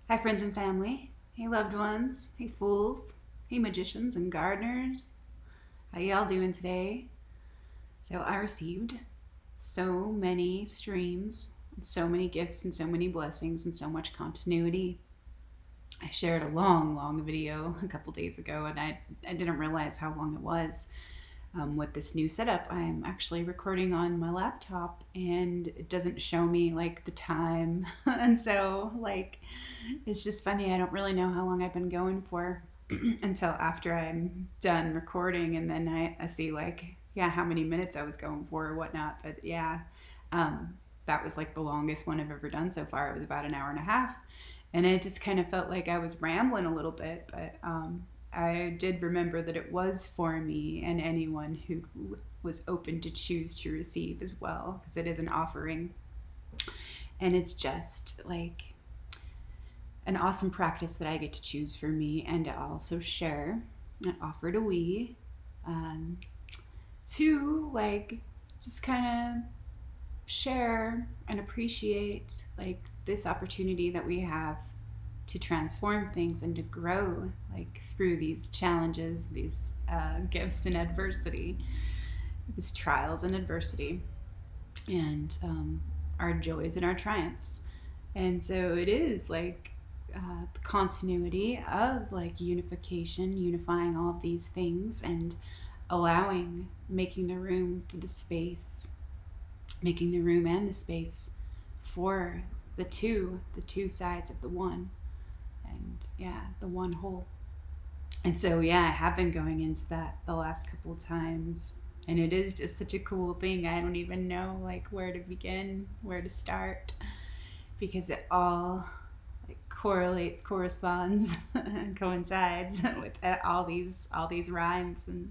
Hi, friends and family. Hey, loved ones. Hey, fools. Hey, magicians and gardeners. How y'all doing today? So I received so many streams, so many gifts, and so many blessings, and so much continuity. I shared a long video a couple days ago, and I didn't realize how long it was. With this new setup, I'm actually recording on my laptop, and it doesn't show me like the time. And so, like, it's just funny. I don't really know how long I've been going for until after I'm done recording, and then I see, like, yeah, how many minutes I was going for or whatnot. But yeah, um, that was like the longest one I've ever done so far. It was about an hour and a half, and it just kind of felt like I was rambling a little bit, but I did remember that it was for me and anyone who was open to choose to receive as well, because it is an offering, and it's just like an awesome practice that I get to choose for me and to also share and offer to we, um, to like just kind of share and appreciate like this opportunity that we have to transform things and to grow like through these challenges, these gifts and adversity, these trials and adversity, and our joys and our triumphs. And so it is like the continuity of like unification, unifying all of these things and allowing, making the room for the space, making the room and the space for the two sides of the one, and yeah, the one whole. And so yeah, I have been going into that the last couple of times, and it is just such a cool thing. I don't even know like where to begin, where to start, because it all like correlates, corresponds, and coincides with all these rhymes and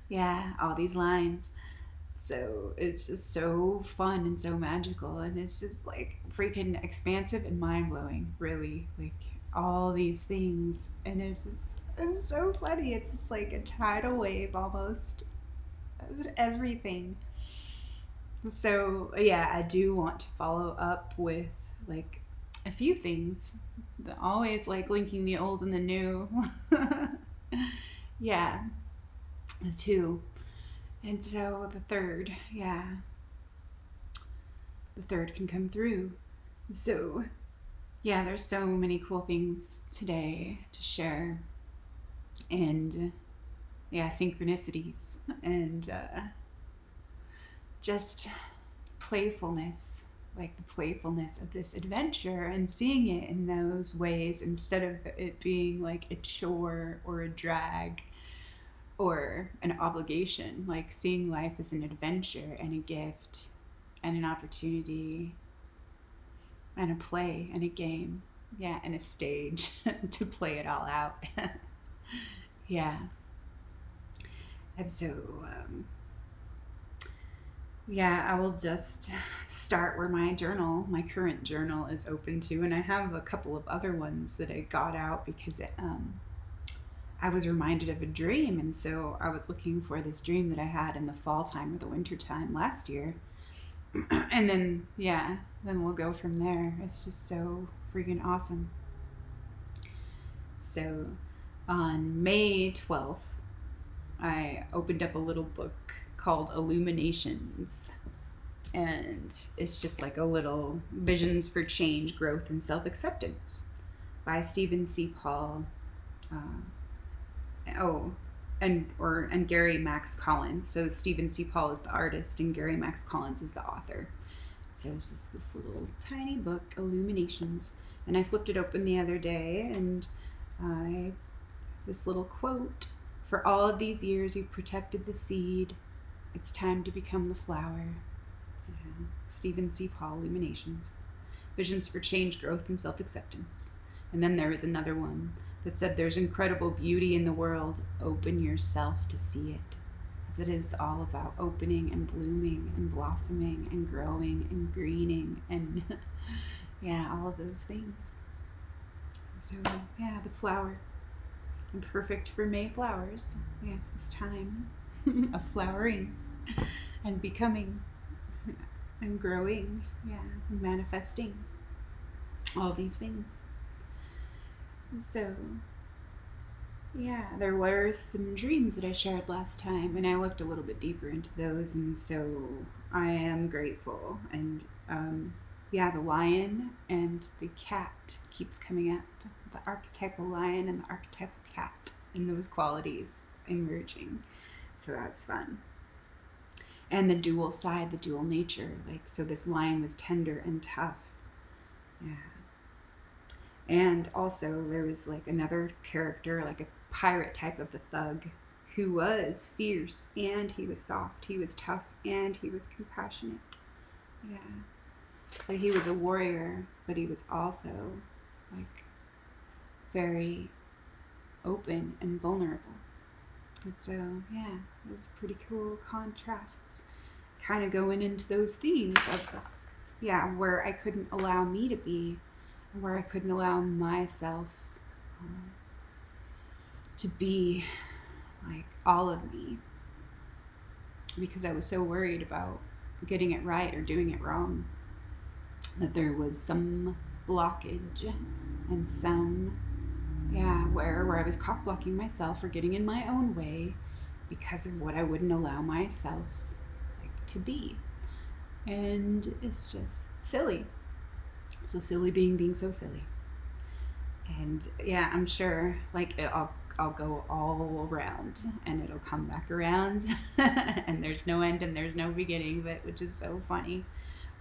yeah, all these lines. So it's just so fun and so magical, and it's just like freaking expansive and mind blowing, really. Like all these things, and it's so funny. It's just like a tidal wave almost of everything. So yeah, I do want to follow up with like a few things. Always like linking the old and the new. Yeah, the two. And so the third, yeah, the third can come through. So yeah, there's so many cool things today to share, and yeah, synchronicities, and just playfulness, like the playfulness of this adventure, and seeing it in those ways instead of it being like a chore or a drag or an obligation, like seeing life as an adventure and a gift and an opportunity and a play and a game. Yeah, and a stage to play it all out. Yeah. And so, yeah, I will just start where my current journal is open to. And I have a couple of other ones that I got out because I was reminded of a dream. And so I was looking for this dream that I had in the fall time or the winter time last year. And then, yeah, then we'll go from there. It's just so freaking awesome. So on May 12th, I opened up a little book called Illuminations. And it's just like a little visions for change, growth, and self acceptance by Stephen C. Paul. Oh, and Gary Max Collins. So Stephen C. Paul is the artist, and Gary Max Collins is the author. So it's just this little tiny book, Illuminations. And I flipped it open the other day, and I this little quote: "For all of these years, you've protected the seed. It's time to become the flower." Yeah. Stephen C. Paul, Illuminations. Visions for change, growth, and self acceptance. And then there was another one that said, "There's incredible beauty in the world. Open yourself to see it." Because it is all about opening and blooming and blossoming and growing and greening and yeah, all of those things. So, yeah, the flower. And perfect for May flowers. Yes, it's time of flowering and becoming and growing, yeah, and manifesting all these things. So, yeah, there were some dreams that I shared last time, and I looked a little bit deeper into those, and so I am grateful. And yeah, the lion and the cat keeps coming up, the archetypal lion and the archetypal cat, and those qualities emerging. So that's fun. And the dual side, the dual nature. Like, so this lion was tender and tough. Yeah. And also, there was like another character, like a pirate type of the thug, who was fierce and he was soft. He was tough and he was compassionate. Yeah. So he was a warrior, but he was also like very open and vulnerable. And so, yeah, it was pretty cool contrasts. Kind of going into those themes of, yeah, where I couldn't allow me to be, where I couldn't allow myself um, to be like all of me because I was so worried about getting it right or doing it wrong that there was some blockage and some, yeah, where I was cock blocking myself or getting in my own way because of what I wouldn't allow myself like to be. And it's just silly. So silly being so silly. And yeah, I'm sure like I'll go all around and it'll come back around and there's no end and there's no beginning of it, which is so funny,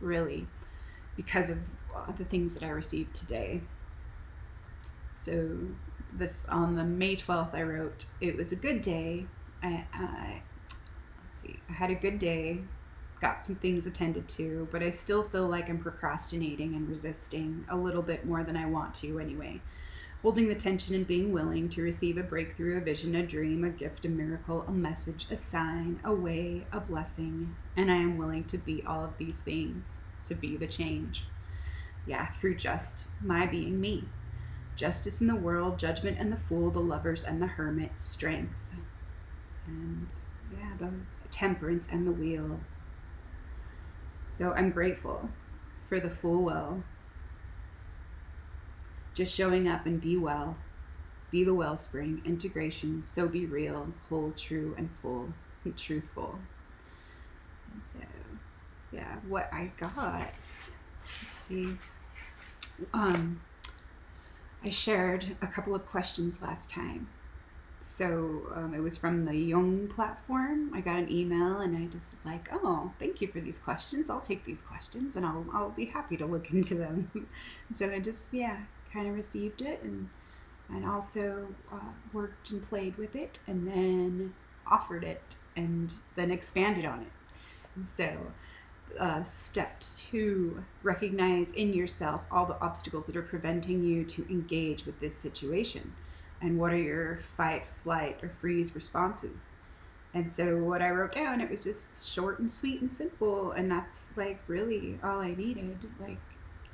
really, because of the things that I received today. So this on the May 12th, I wrote, it was a good day. Let's see, I had a good day, got some things attended to, but I still feel like I'm procrastinating and resisting a little bit more than I want to anyway. Holding the tension and being willing to receive a breakthrough, a vision, a dream, a gift, a miracle, a message, a sign, a way, a blessing. And I am willing to be all of these things, to be the change. Yeah, through just my being me. Justice in the world, judgment and the fool, the lovers and the hermit, strength. And yeah, the temperance and the wheel. So I'm grateful for the full well. Just showing up and be well. Be the wellspring, integration, so be real, whole, true, and full, and truthful. And so, yeah, what I got, let's see. I shared a couple of questions last time. So it was from the Young platform. I got an email and I just was like, oh, thank you for these questions. I'll take these questions and I'll be happy to look into them. So I just, yeah, kind of received it and also worked and played with it and then offered it and then expanded on it. And so step 2, recognize in yourself all the obstacles that are preventing you to engage with this situation. And what are your fight, flight, or freeze responses? And so what I wrote down, it was just short and sweet and simple. And that's like really all I needed, like,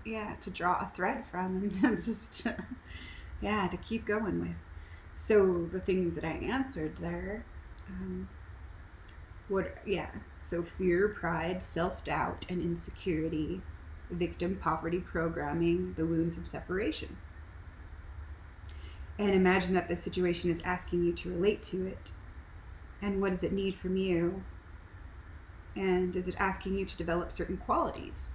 yeah, to draw a thread from and just, yeah, to keep going with. So the things that I answered there, so fear, pride, self-doubt, and insecurity, victim poverty programming, the wounds of separation. And imagine that this situation is asking you to relate to it. And what does it need from you? And is it asking you to develop certain qualities?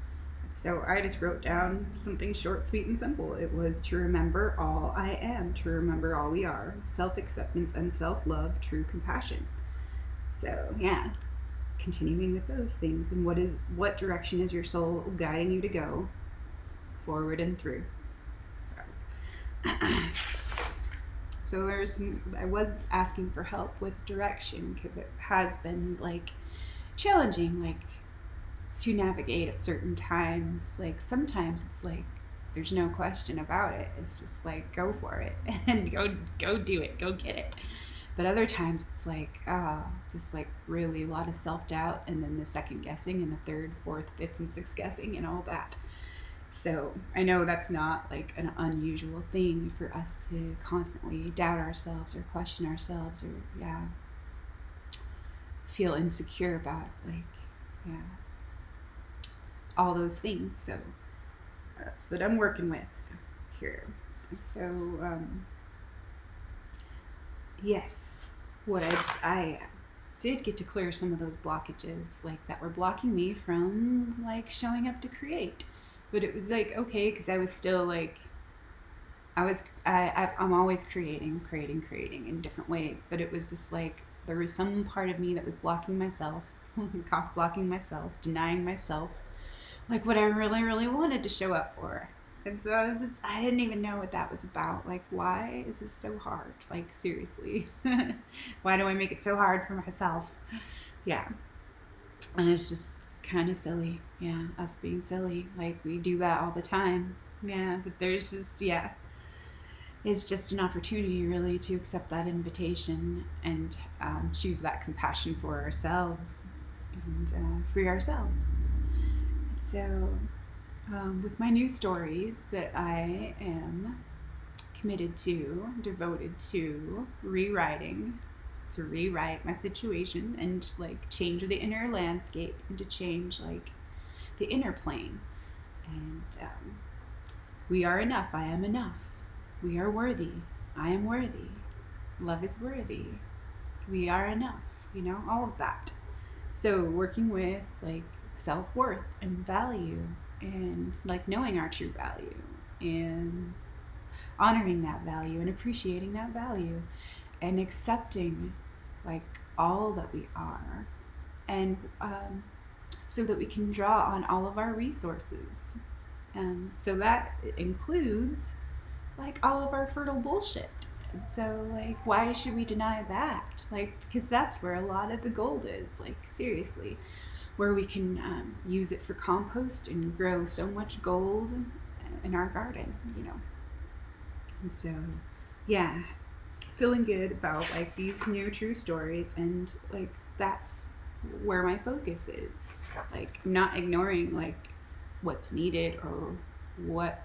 So I just wrote down something short, sweet, and simple. It was to remember all I am, to remember all we are, self-acceptance and self-love, true compassion. So yeah, continuing with those things. And what direction is your soul guiding you to go? Forward and through. So so I was asking for help with direction because it has been like challenging, like to navigate at certain times. Like sometimes it's like there's no question about it. It's just like go for it and go do it, go get it. But other times it's like just like really a lot of self-doubt and then the second guessing and the third, fourth, fifth, and sixth guessing and all that. So I know that's not like an unusual thing for us to constantly doubt ourselves or question ourselves or feel insecure about all those things. So that's what I'm working with here. So, yes, what I did get to clear some of those blockages, like that were blocking me from like showing up to create. But it was like okay, because I was still like I'm always creating in different ways. But it was just like there was some part of me that was blocking myself, cock blocking myself, denying myself, like what I really, really wanted to show up for. And so I didn't even know what that was about. Like, why is this so hard? Like, seriously. Why do I make it so hard for myself? Yeah. And it's just kind of silly. Yeah, us being silly. Like, we do that all the time. Yeah, but there's just, yeah, it's just an opportunity really to accept that invitation and choose that compassion for ourselves and free ourselves. So, with my new stories that I am committed to, devoted to rewriting, to rewrite my situation and like change the inner landscape and to change like the inner plane. And we are enough. I am enough. We are worthy. I am worthy. Love is worthy. We are enough. All of that. So working with like self-worth and value and like knowing our true value and honoring that value and appreciating that value and accepting like all that we are and so that we can draw on all of our resources. And so that includes like all of our fertile bullshit. And so like why should we deny that? Like because that's where a lot of the gold is, like seriously, where we can use it for compost and grow so much gold in our garden. And so, yeah, feeling good about like these new true stories, and like that's where my focus is. Like, I'm not ignoring like what's needed or what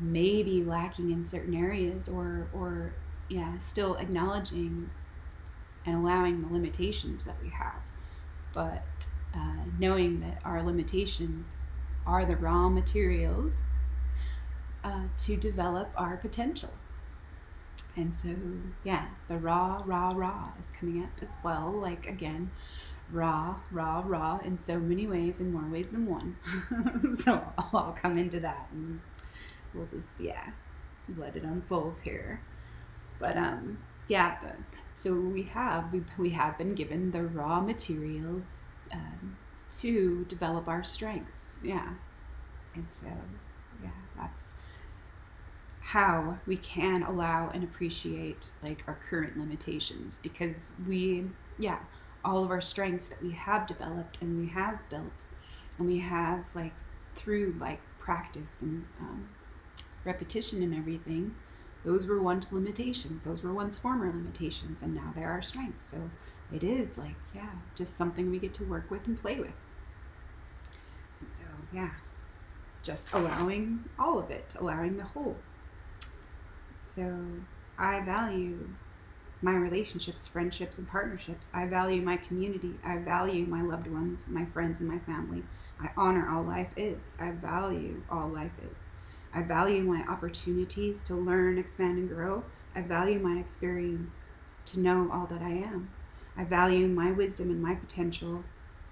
may be lacking in certain areas, or yeah, still acknowledging and allowing the limitations that we have, but knowing that our limitations are the raw materials to develop our potential. And so, yeah, the raw is coming up as well. Like, again, raw in so many ways, in more ways than one. So I'll come into that and we'll just, yeah, let it unfold here. But, yeah, so we have been given the raw materials to develop our strengths. Yeah. And so, yeah, that's how we can allow and appreciate like our current limitations, because yeah, all of our strengths that we have developed and we have built and we have like through like practice and repetition and everything, those were once limitations, those were once former limitations, and now they're our strengths. So it is like, yeah, just something we get to work with and play with. And so, yeah, just allowing all of it, allowing the whole. So I value my relationships, friendships, and partnerships. I value my community. I value my loved ones, my friends, and my family. I honor all life is. I value all life is. I value my opportunities to learn, expand, and grow. I value my experience to know all that I am. I value my wisdom and my potential.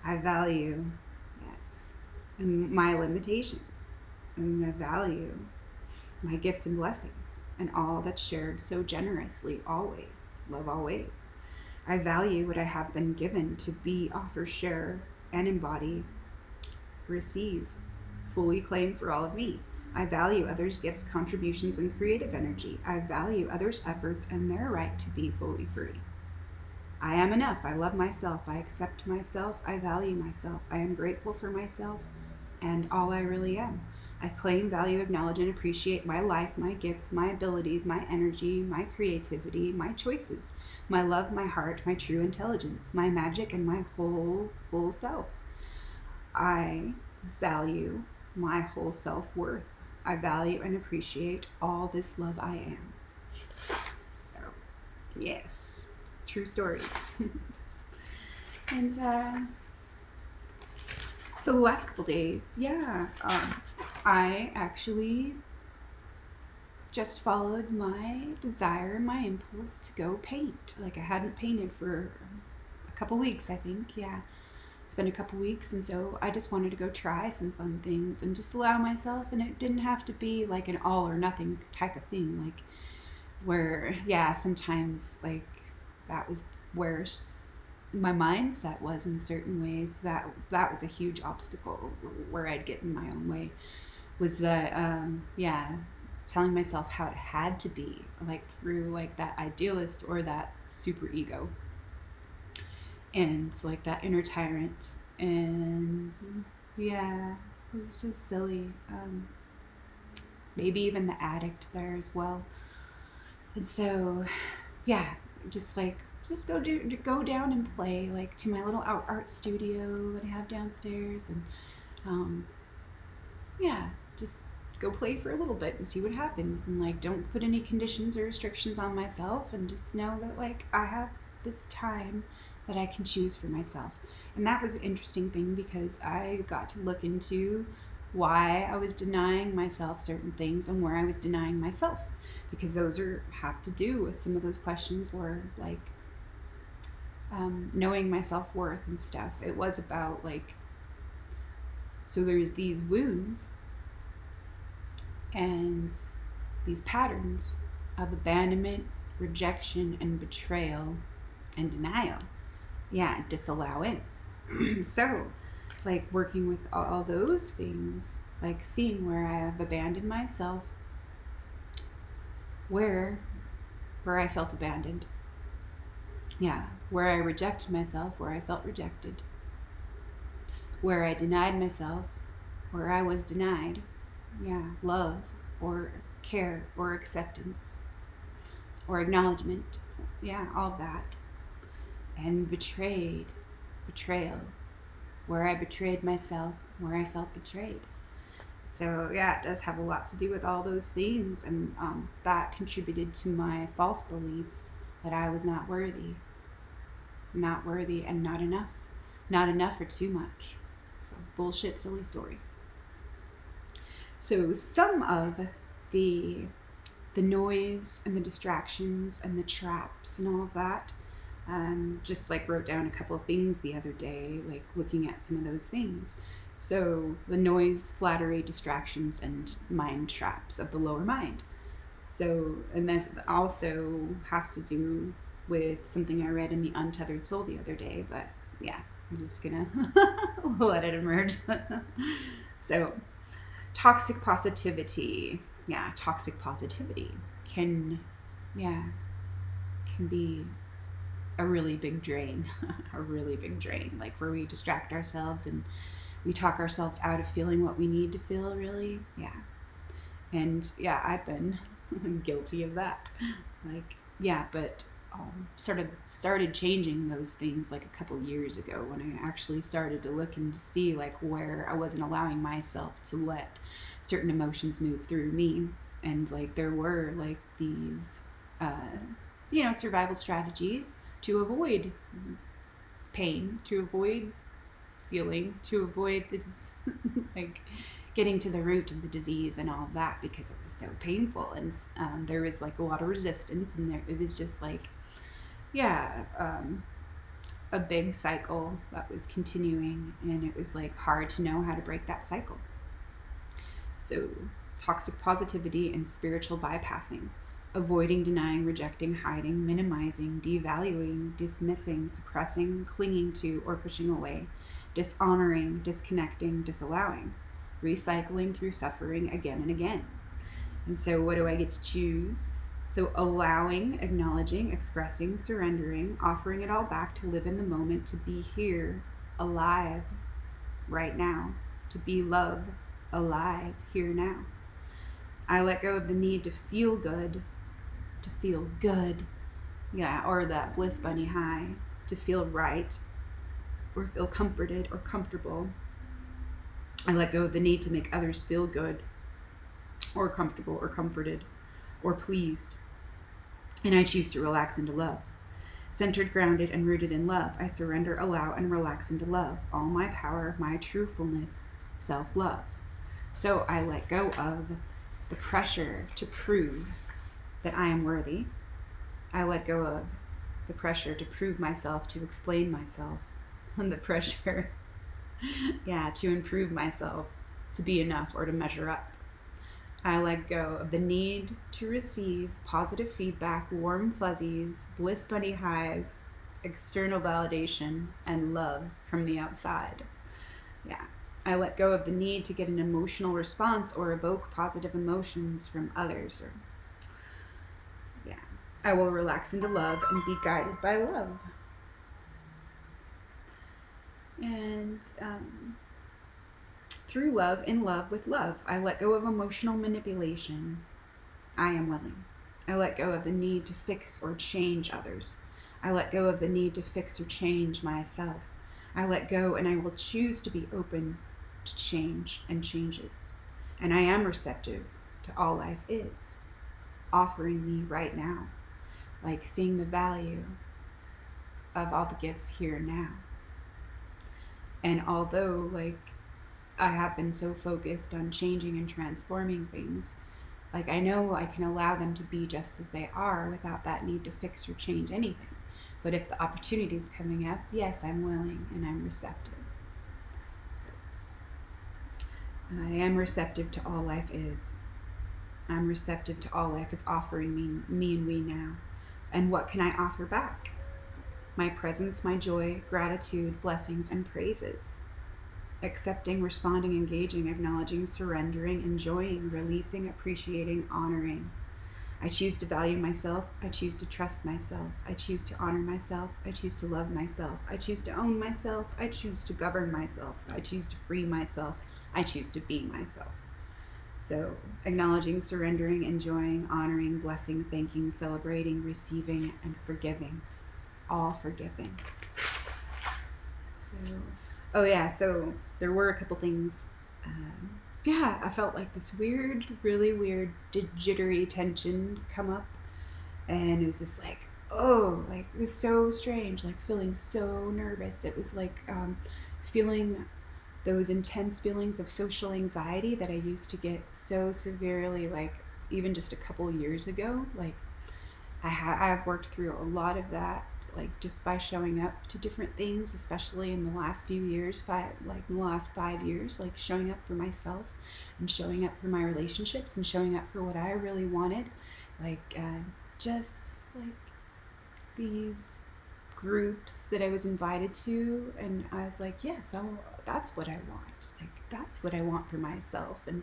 I value, yes, and my limitations. And I value my gifts and blessings and all that's shared so generously always. Love always. I value what I have been given to be, offer, share, and embody, receive, fully claim for all of me. I value others' gifts, contributions, and creative energy. I value others' efforts and their right to be fully free. I am enough. I love myself. I accept myself. I value myself. I am grateful for myself and all I really am. I claim, value, acknowledge, and appreciate my life, my gifts, my abilities, my energy, my creativity, my choices, my love, my heart, my true intelligence, my magic, and my whole full self. I value my whole self-worth. I value and appreciate all this love I am. So, yes, true stories. And so the last couple days, yeah, I actually just followed my desire, my impulse to go paint. Like I hadn't painted for a couple weeks, I think. Yeah, it's been a couple weeks, and so I just wanted to go try some fun things and just allow myself. And it didn't have to be like an all or nothing type of thing. Like where, yeah, sometimes like that was where my mindset was in certain ways. That was a huge obstacle where I'd get in my own way. Was that yeah, telling myself how it had to be, like through like that idealist or that super ego, and like that inner tyrant. And yeah, it's just silly. Maybe even the addict there as well. And so yeah, just like just go down and play, like to my little art studio that I have downstairs. And um, yeah, just go play for a little bit and see what happens. And like don't put any conditions or restrictions on myself, and just know that like I have this time that I can choose for myself. And that was an interesting thing, because I got to look into why I was denying myself certain things and where I was denying myself, because those have to do with some of those questions where like knowing my self-worth and stuff. It was about like, so there's these wounds and these patterns of abandonment, rejection, and betrayal and denial. Yeah, disallowance. So, like working with all those things, like seeing where I have abandoned myself, where I felt abandoned. Yeah, where I rejected myself, where I felt rejected. Where I denied myself, where I was denied. Yeah, love or care or acceptance or acknowledgement. Yeah, all that. And betrayal, where I betrayed myself, where I felt betrayed. So yeah, it does have a lot to do with all those things, and that contributed to my false beliefs that I was not worthy, and not enough or too much. So bullshit, silly stories. So some of the noise and the distractions and the traps and all of that, just like wrote down a couple of things the other day, like looking at some of those things. So the noise, flattery, distractions, and mind traps of the lower mind. So, and that also has to do with something I read in the Untethered Soul the other day, but yeah, I'm just gonna let it emerge. So, toxic positivity. Yeah, toxic positivity can be a really big drain. A really big drain, like where we distract ourselves and we talk ourselves out of feeling what we need to feel, really. Yeah. And yeah, I've been guilty of that. Like, yeah, but started changing those things like a couple years ago, when I actually started to look and to see like where I wasn't allowing myself to let certain emotions move through me. And like there were like these survival strategies to avoid pain, to avoid feeling, to avoid this like getting to the root of the disease and all of that, because it was so painful. And there was like a lot of resistance, and it was just like a big cycle that was continuing, and it was like hard to know how to break that cycle. So toxic positivity and spiritual bypassing: avoiding, denying, rejecting, hiding, minimizing, devaluing, dismissing, suppressing, clinging to, or pushing away, dishonoring, disconnecting, disallowing, recycling through suffering again and again. And so what do I get to choose? So allowing, acknowledging, expressing, surrendering, offering it all back to live in the moment, to be here, alive, right now, to be love, alive, here now. I let go of the need to feel good, yeah, or that bliss bunny high, to feel right, or feel comforted or comfortable. I let go of the need to make others feel good, or comfortable, or comforted, or pleased. And I choose to relax into love. Centered, grounded, and rooted in love, I surrender, allow, and relax into love. All my power, my truthfulness, self-love. So I let go of the pressure to prove that I am worthy. I let go of the pressure to prove myself, to explain myself, and the pressure, to improve myself, to be enough or to measure up. I let go of the need to receive positive feedback, warm fuzzies, bliss bunny highs, external validation, and love from the outside. I let go of the need to get an emotional response or evoke positive emotions from others. I will relax into love and be guided by love. And through love, in love with love, I let go of emotional manipulation. I am willing. I let go of the need to fix or change others. I let go of the need to fix or change myself. I let go and I will choose to be open to change and changes. And I am receptive to all life is offering me right now. Like seeing the value of all the gifts here now. And although I have been so focused on changing and transforming things, I know I can allow them to be just as they are without that need to fix or change anything. But if the opportunity is coming up, yes, I'm willing and I'm receptive. So, I am receptive to all life is. I'm receptive to all life is offering me and we now. And what can I offer back? My presence, my joy, gratitude, blessings, and praises. Accepting, responding, engaging, acknowledging, surrendering, enjoying, releasing, appreciating, honoring. I choose to value myself. I choose to trust myself. I choose to honor myself. I choose to love myself. I choose to own myself. I choose to govern myself. I choose to free myself. I choose to be myself. So acknowledging, surrendering, enjoying, honoring, blessing, thanking, celebrating, receiving, and forgiving. All forgiving. So there were a couple things. I felt like this weird, really weird, jittery tension come up. And it was just it was so strange, feeling so nervous. It was feeling those intense feelings of social anxiety that I used to get so severely, even just a couple years ago. I've worked through a lot of that, just by showing up to different things, especially in the last few years, in the last 5 years, showing up for myself and showing up for my relationships and showing up for what I really wanted. These groups that I was invited to, and I was yes, that's what I want. That's what I want for myself, and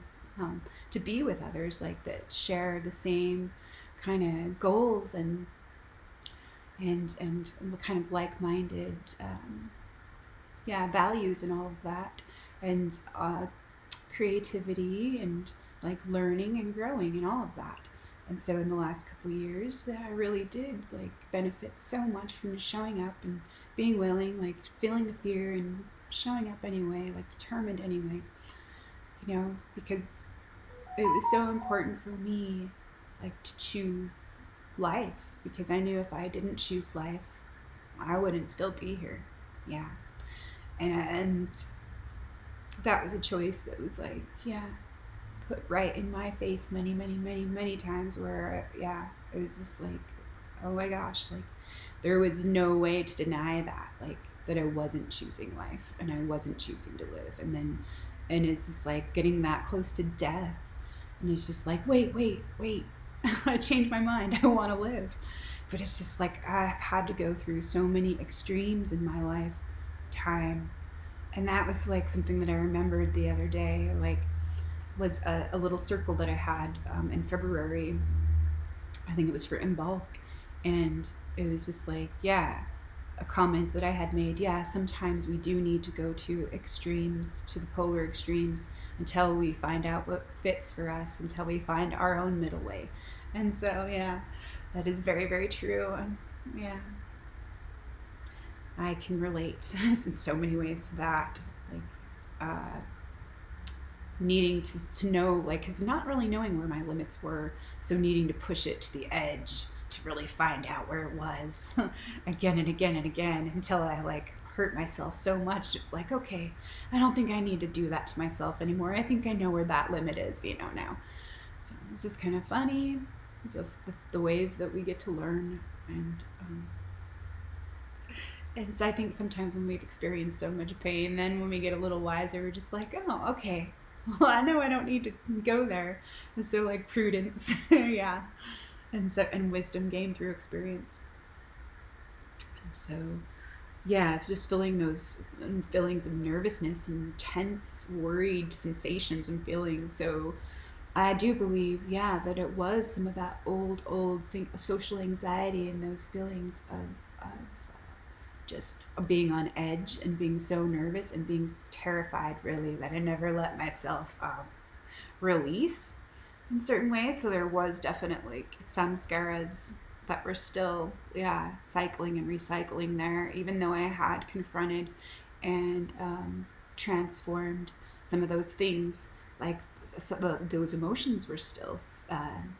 to be with others that share the same kind of goals and kind of like-minded values and all of that, and creativity and learning and growing and all of that. And so in the last couple of years, I really did benefit so much from showing up and being willing, feeling the fear and showing up anyway, determined anyway, because it was so important for me to choose life, because I knew if I didn't choose life, I wouldn't still be here. And that was a choice that was put right in my face many, many, many, many times, where it was just oh my gosh, there was no way to deny that, that I wasn't choosing life and I wasn't choosing to live. And it's just getting that close to death, and it's just wait I changed my mind, I want to live. But it's just I've had to go through so many extremes in my lifetime. And that was something that I remembered the other day, was a little circle that I had in February. I think it was for in bulk, and it was just a comment that I had made. Sometimes we do need to go to extremes, to the polar extremes, until we find out what fits for us, until we find our own middle way. And so that is very, very true. And I can relate in so many ways to that, needing to know, because not really knowing where my limits were, so needing to push it to the edge to really find out where it was again and again and again, until I hurt myself so much. It's okay, I don't think I need to do that to myself anymore. I think I know where that limit is, now. So this is kind of funny, just the ways that we get to learn. And I think sometimes when we've experienced so much pain, then when we get a little wiser, we're just like, oh, okay. Well, I know I don't need to go there. And so, like, prudence, yeah. And wisdom gained through experience. And so, yeah, just feeling those feelings of nervousness and tense, worried sensations and feelings. So I do believe, yeah, that it was some of that old social anxiety and those feelings of just being on edge and being so nervous and being terrified, really, that I never let myself release in certain ways. So there was definitely samskaras that were still, yeah, cycling and recycling there, even though I had confronted and transformed some of those things. Like, so those emotions were still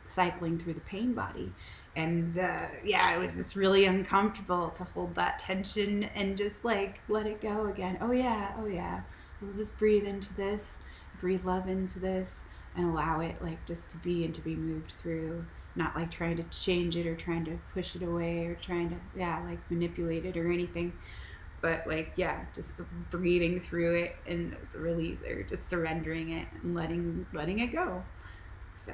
cycling through the pain body. And yeah, it was just really uncomfortable to hold that tension and just like let it go again. Oh yeah, oh yeah. Let's just breathe into this, breathe love into this, and allow it like just to be and to be moved through. Not like trying to change it or trying to push it away or trying to, yeah, like manipulate it or anything. But like, yeah, just breathing through it and release or just surrendering it and letting it go. So,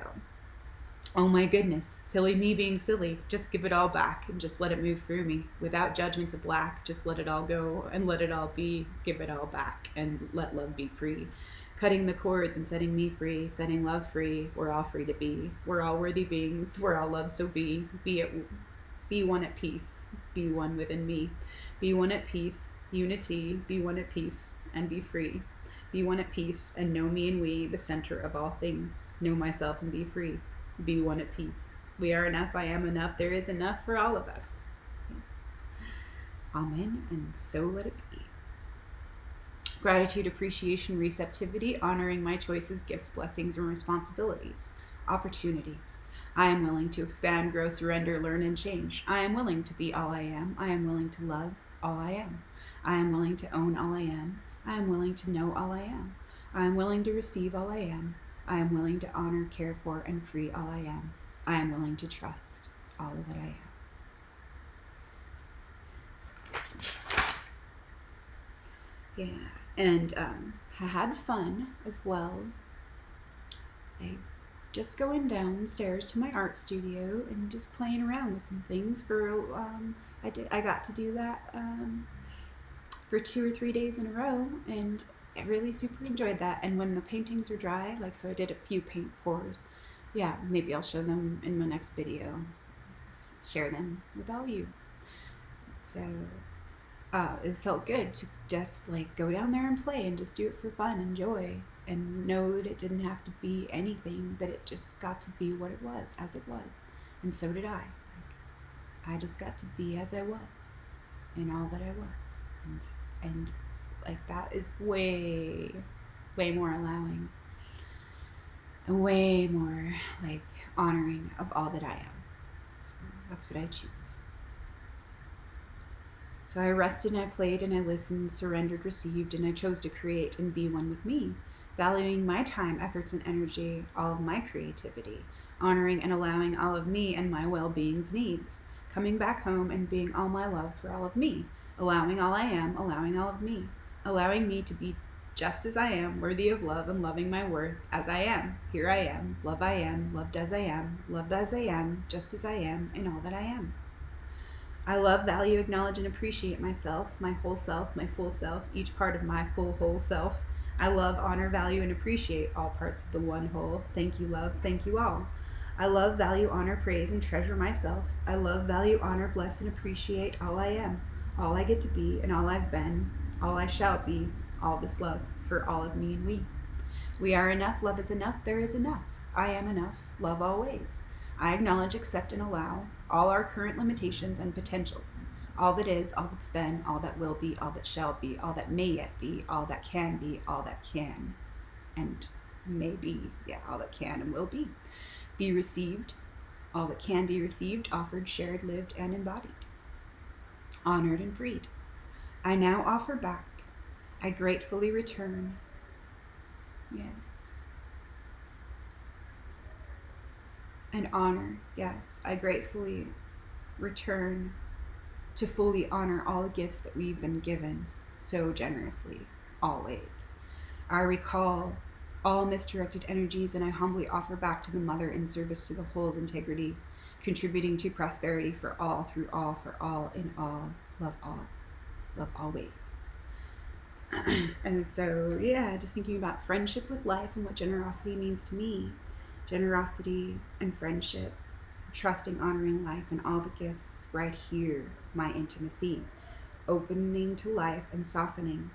oh my goodness, silly me being silly. Just give it all back and just let it move through me without judgments of black. Just let it all go and let it all be. Give it all back and let love be free. Cutting the cords and setting me free, setting love free. We're all free to be. We're all worthy beings. We're all love, so be. Be one at peace. Be one within me. Be one at peace. Unity. Be one at peace and be free. Be one at peace and know me and we, the center of all things. Know myself and be free. Be one at peace. We are enough. I am enough. There is enough for all of us. Yes. Amen. And so let it be. Gratitude, appreciation, receptivity, honoring my choices, gifts, blessings, and responsibilities. Opportunities. I am willing to expand, grow, surrender, learn, and change. I am willing to be all I am. I am willing to love all I am. I am willing to own all I am. I am willing to know all I am. I am willing to receive all I am. I am willing to honor, care for, and free all I am. I am willing to trust all that I am. Yeah, and I had fun as well. I just going downstairs to my art studio and just playing around with some things for I got to do that for 2 or 3 days in a row, and I really super enjoyed that. And when the paintings were dry, like, so I did a few paint pours. Yeah, maybe I'll show them in my next video, share them with all you. So it felt good to just like go down there and play and just do it for fun and joy, and know that it didn't have to be anything, that it just got to be what it was, as it was. And so did I. Like, I just got to be as I was in all that I was. And like, that is way more allowing and way more like honoring of all that I am. So that's what I choose. So I rested and I played and I listened, surrendered, received, and I chose to create and be one with me, valuing my time, efforts, and energy, all of my creativity, honoring and allowing all of me and my well-being's needs, coming back home and being all my love for all of me, allowing all I am, allowing all of me, allowing me to be just as I am, worthy of love and loving my worth as I am. Here I am, loved as I am, loved as I am, just as I am, in all that I am. I love, value, acknowledge, and appreciate myself, my whole self, my full self, each part of my full whole self. I love, honor, value, and appreciate all parts of the one whole. Thank you, love. Thank you all. I love, value, honor, praise, and treasure myself. I love, value, honor, bless, and appreciate all I am, all I get to be, and all I've been, all I shall be, all this love for all of me and we. We are enough, love is enough, there is enough. I am enough, love always. I acknowledge, accept, and allow all our current limitations and potentials. All that is, all that's been, all that will be, all that shall be, all that may yet be, all that can be, all that can and may be, yeah, all that can and will be. Be received, all that can be received, offered, shared, lived, and embodied. Honored and freed. I now offer back. I gratefully return. Yes. and honor. Yes, I gratefully return to fully honor all the gifts that we've been given so generously, always. I recall all misdirected energies and I humbly offer back to the Mother in service to the whole's integrity, contributing to prosperity for all, through all, for all, in all, love always. And so, yeah, just thinking about friendship with life and what generosity means to me. Generosity and friendship, trusting, honoring life and all the gifts right here, my intimacy, opening to life and softening.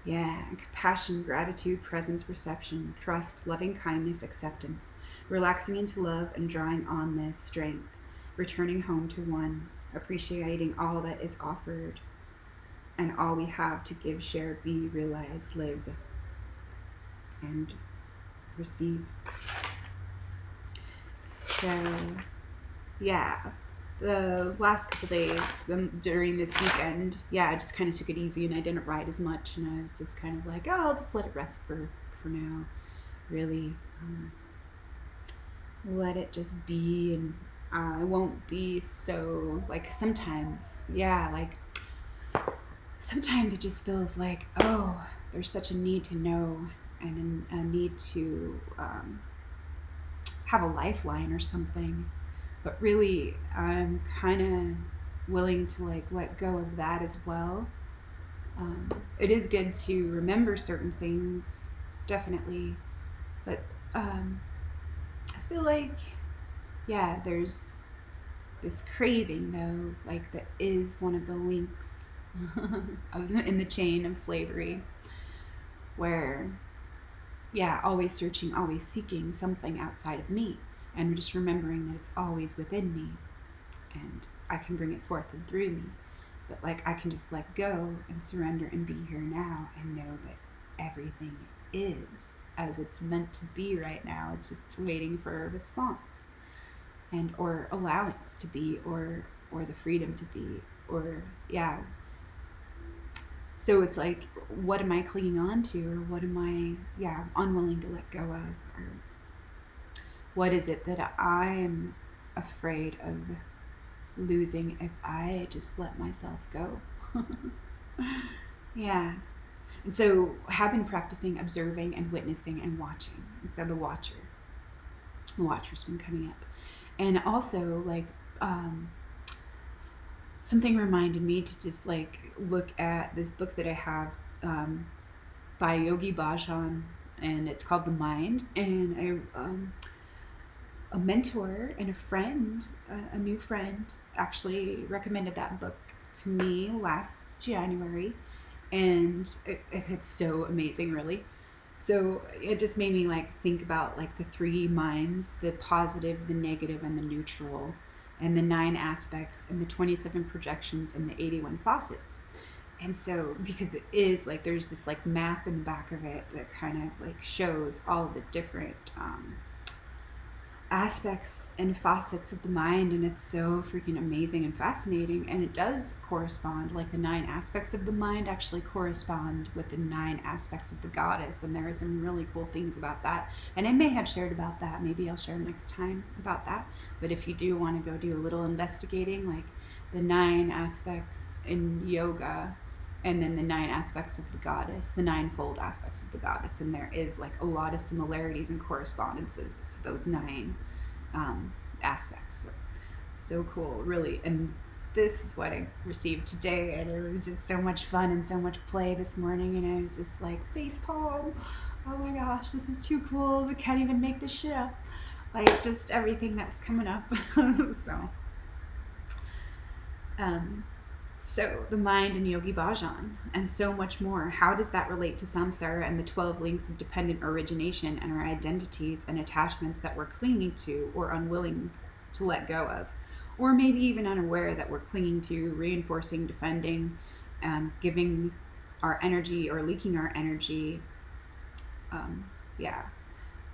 Yeah, compassion, gratitude, presence, reception, trust, loving kindness, acceptance, relaxing into love and drawing on this strength, returning home to one, appreciating all that is offered and all we have to give, share, be, realize, live, and receive. So, yeah, the last couple days during this weekend, I just kind of took it easy and I didn't write as much, and I was just kind of like, oh, I'll just let it rest for now. Really, let it just be, and I won't be so like sometimes, sometimes it just feels like, oh, there's such a need to know and a need to have a lifeline or something. But really, I'm kind of willing to like let go of that as well. It is good to remember certain things, definitely, but I feel like, there's this craving though, like that is one of the links in the chain of slavery, where always searching, always seeking something outside of me, and just remembering that it's always within me and I can bring it forth and through me. But like I can just let go and surrender and be here now and know that everything is as it's meant to be right now. It's just waiting for a response and or allowance to be, or the freedom to be, or so it's like, what am I clinging on to, or what am I unwilling to let go of, or what is it that I'm afraid of losing if I just let myself go? And so have been practicing observing and witnessing and watching. And so the watcher's been coming up. And also like something reminded me to just like look at this book that I have by Yogi Bhajan, and it's called The Mind. And a mentor and a friend, a new friend, actually recommended that book to me last January, and it's so amazing, really. So it just made me like think about like the three minds: the positive, the negative, and the neutral, and the 9 aspects, and the 27 projections, and the 81 facets. And so, because it is like there's this like map in the back of it that kind of like shows all of the different aspects and facets of the mind, and it's so freaking amazing and fascinating. And it does correspond, like the 9 aspects of the mind actually correspond with the 9 aspects of the goddess, and there are some really cool things about that. And I may have shared about that, maybe I'll share next time about that. But if you do want to go do a little investigating, like the 9 aspects in yoga, and then the 9 aspects of the goddess, the 9-fold aspects of the goddess, and there is like a lot of similarities and correspondences to those 9 aspects. So cool, really. And this is what I received today, and it was just so much fun and so much play this morning, and I was just like, facepalm, oh my gosh, this is too cool, we can't even make this shit up. Like just everything that's coming up. So the mind and Yogi Bhajan, and so much more. How does that relate to samsara and the 12 links of dependent origination and our identities and attachments that we're clinging to or unwilling to let go of? Or maybe even unaware that we're clinging to, reinforcing, defending, giving our energy or leaking our energy.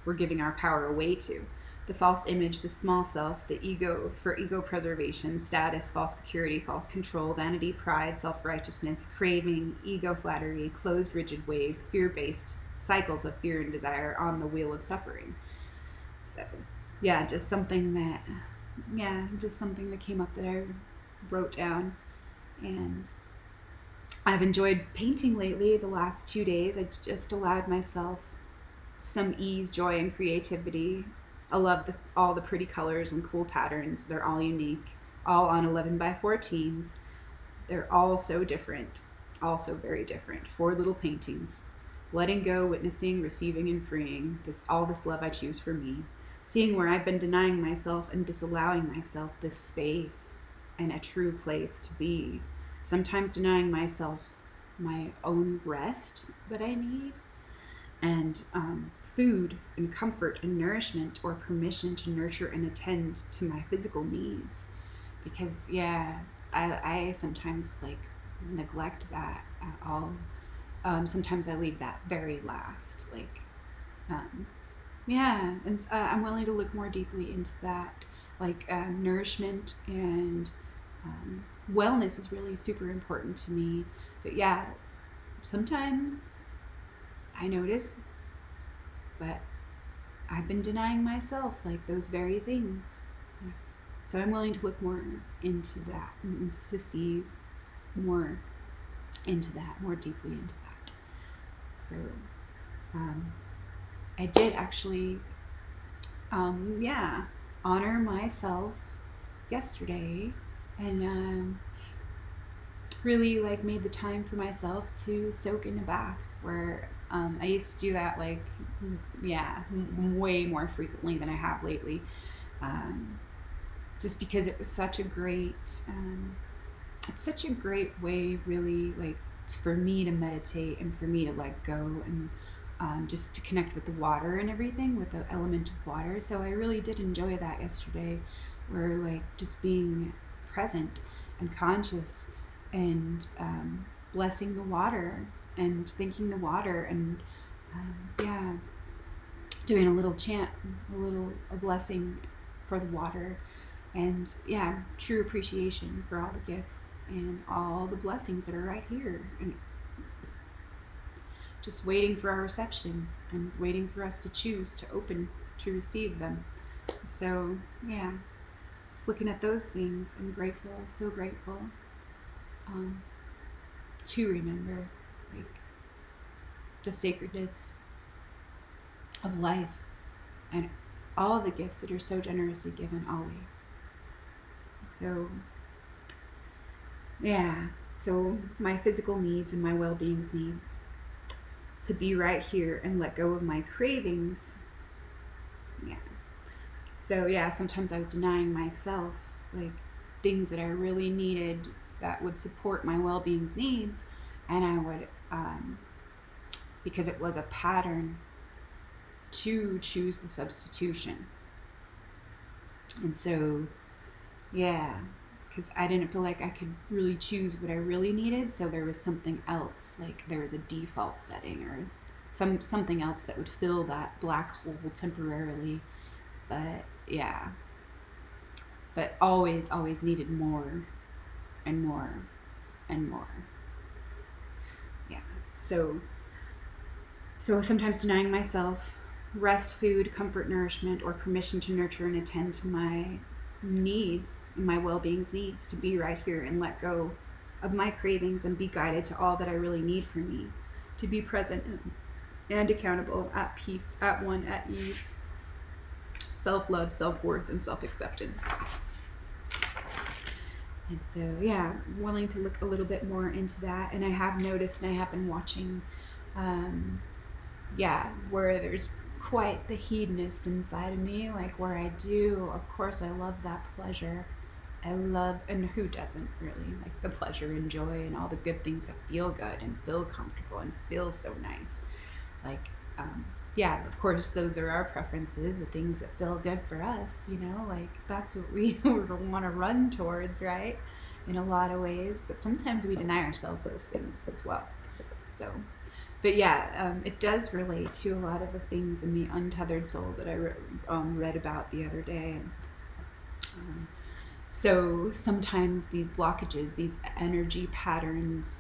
We're giving our power away to. The false image, the small self, the ego for ego preservation, status, false security, false control, vanity, pride, self-righteousness, craving, ego flattery, closed rigid ways, fear-based cycles of fear and desire on the wheel of suffering. So yeah, just something that came up that I wrote down. And I've enjoyed painting lately. The last 2 days, I just allowed myself some ease, joy, and creativity. I love all the pretty colors and cool patterns. They're all unique, all on 11 by 14s. They're all so different, also very different. 4 little paintings. Letting go, witnessing, receiving, and freeing. All this love I choose for me. Seeing where I've been denying myself and disallowing myself this space and a true place to be. Sometimes denying myself my own rest that I need, and food and comfort and nourishment, or permission to nurture and attend to my physical needs. Because, yeah, I sometimes like neglect that at all. Sometimes I leave that very last. Um, yeah, and I'm willing to look more deeply into that. Nourishment and wellness is really super important to me. But yeah, sometimes I notice, but I've been denying myself like those very things. So I'm willing to look more into that and to see more into that, more deeply into that. So um, I did actually, honor myself yesterday, and really like made the time for myself to soak in a bath. Where I used to do that way more frequently than I have lately. Um, just because it was such a great it's such a great way, really, like, for me to meditate and for me to let go, and just to connect with the water and everything, with the element of water. So I really did enjoy that yesterday, where like just being present and conscious, and blessing the water and thanking the water, and yeah, doing a little chant, a blessing for the water, and yeah, true appreciation for all the gifts and all the blessings that are right here, and just waiting for our reception and waiting for us to choose to open to receive them. So yeah, just looking at those things, I'm grateful, so grateful, um, to remember like the sacredness of life and all the gifts that are so generously given always. So yeah, so my physical needs and my well-being's needs, to be right here and let go of my cravings. Yeah. So yeah, sometimes I was denying myself like things that I really needed that would support my well-being's needs, and I would, because it was a pattern, to choose the substitution. And so yeah, because I didn't feel like I could really choose what I really needed, so there was something else, like there was a default setting or something else that would fill that black hole temporarily. But yeah, but always needed more and more and more. Yeah. So sometimes denying myself rest, food, comfort, nourishment, or permission to nurture and attend to my needs, my well-being's needs, to be right here and let go of my cravings and be guided to all that I really need for me, to be present and accountable, at peace, at one, at ease, self-love, self-worth, and self-acceptance. And so yeah, willing to look a little bit more into that. And I have noticed, and I have been watching, where there's quite the hedonist inside of me, like where I do, of course, I love that pleasure. I love, and who doesn't really, like the pleasure and joy and all the good things that feel good and feel comfortable and feel so nice. Like, yeah, of course, those are our preferences, the things that feel good for us, like that's what we want to run towards, right? In a lot of ways. But sometimes we deny ourselves those things as well. So, but yeah, it does relate to a lot of the things in the Untethered Soul that I read about the other day. And so sometimes these blockages, these energy patterns,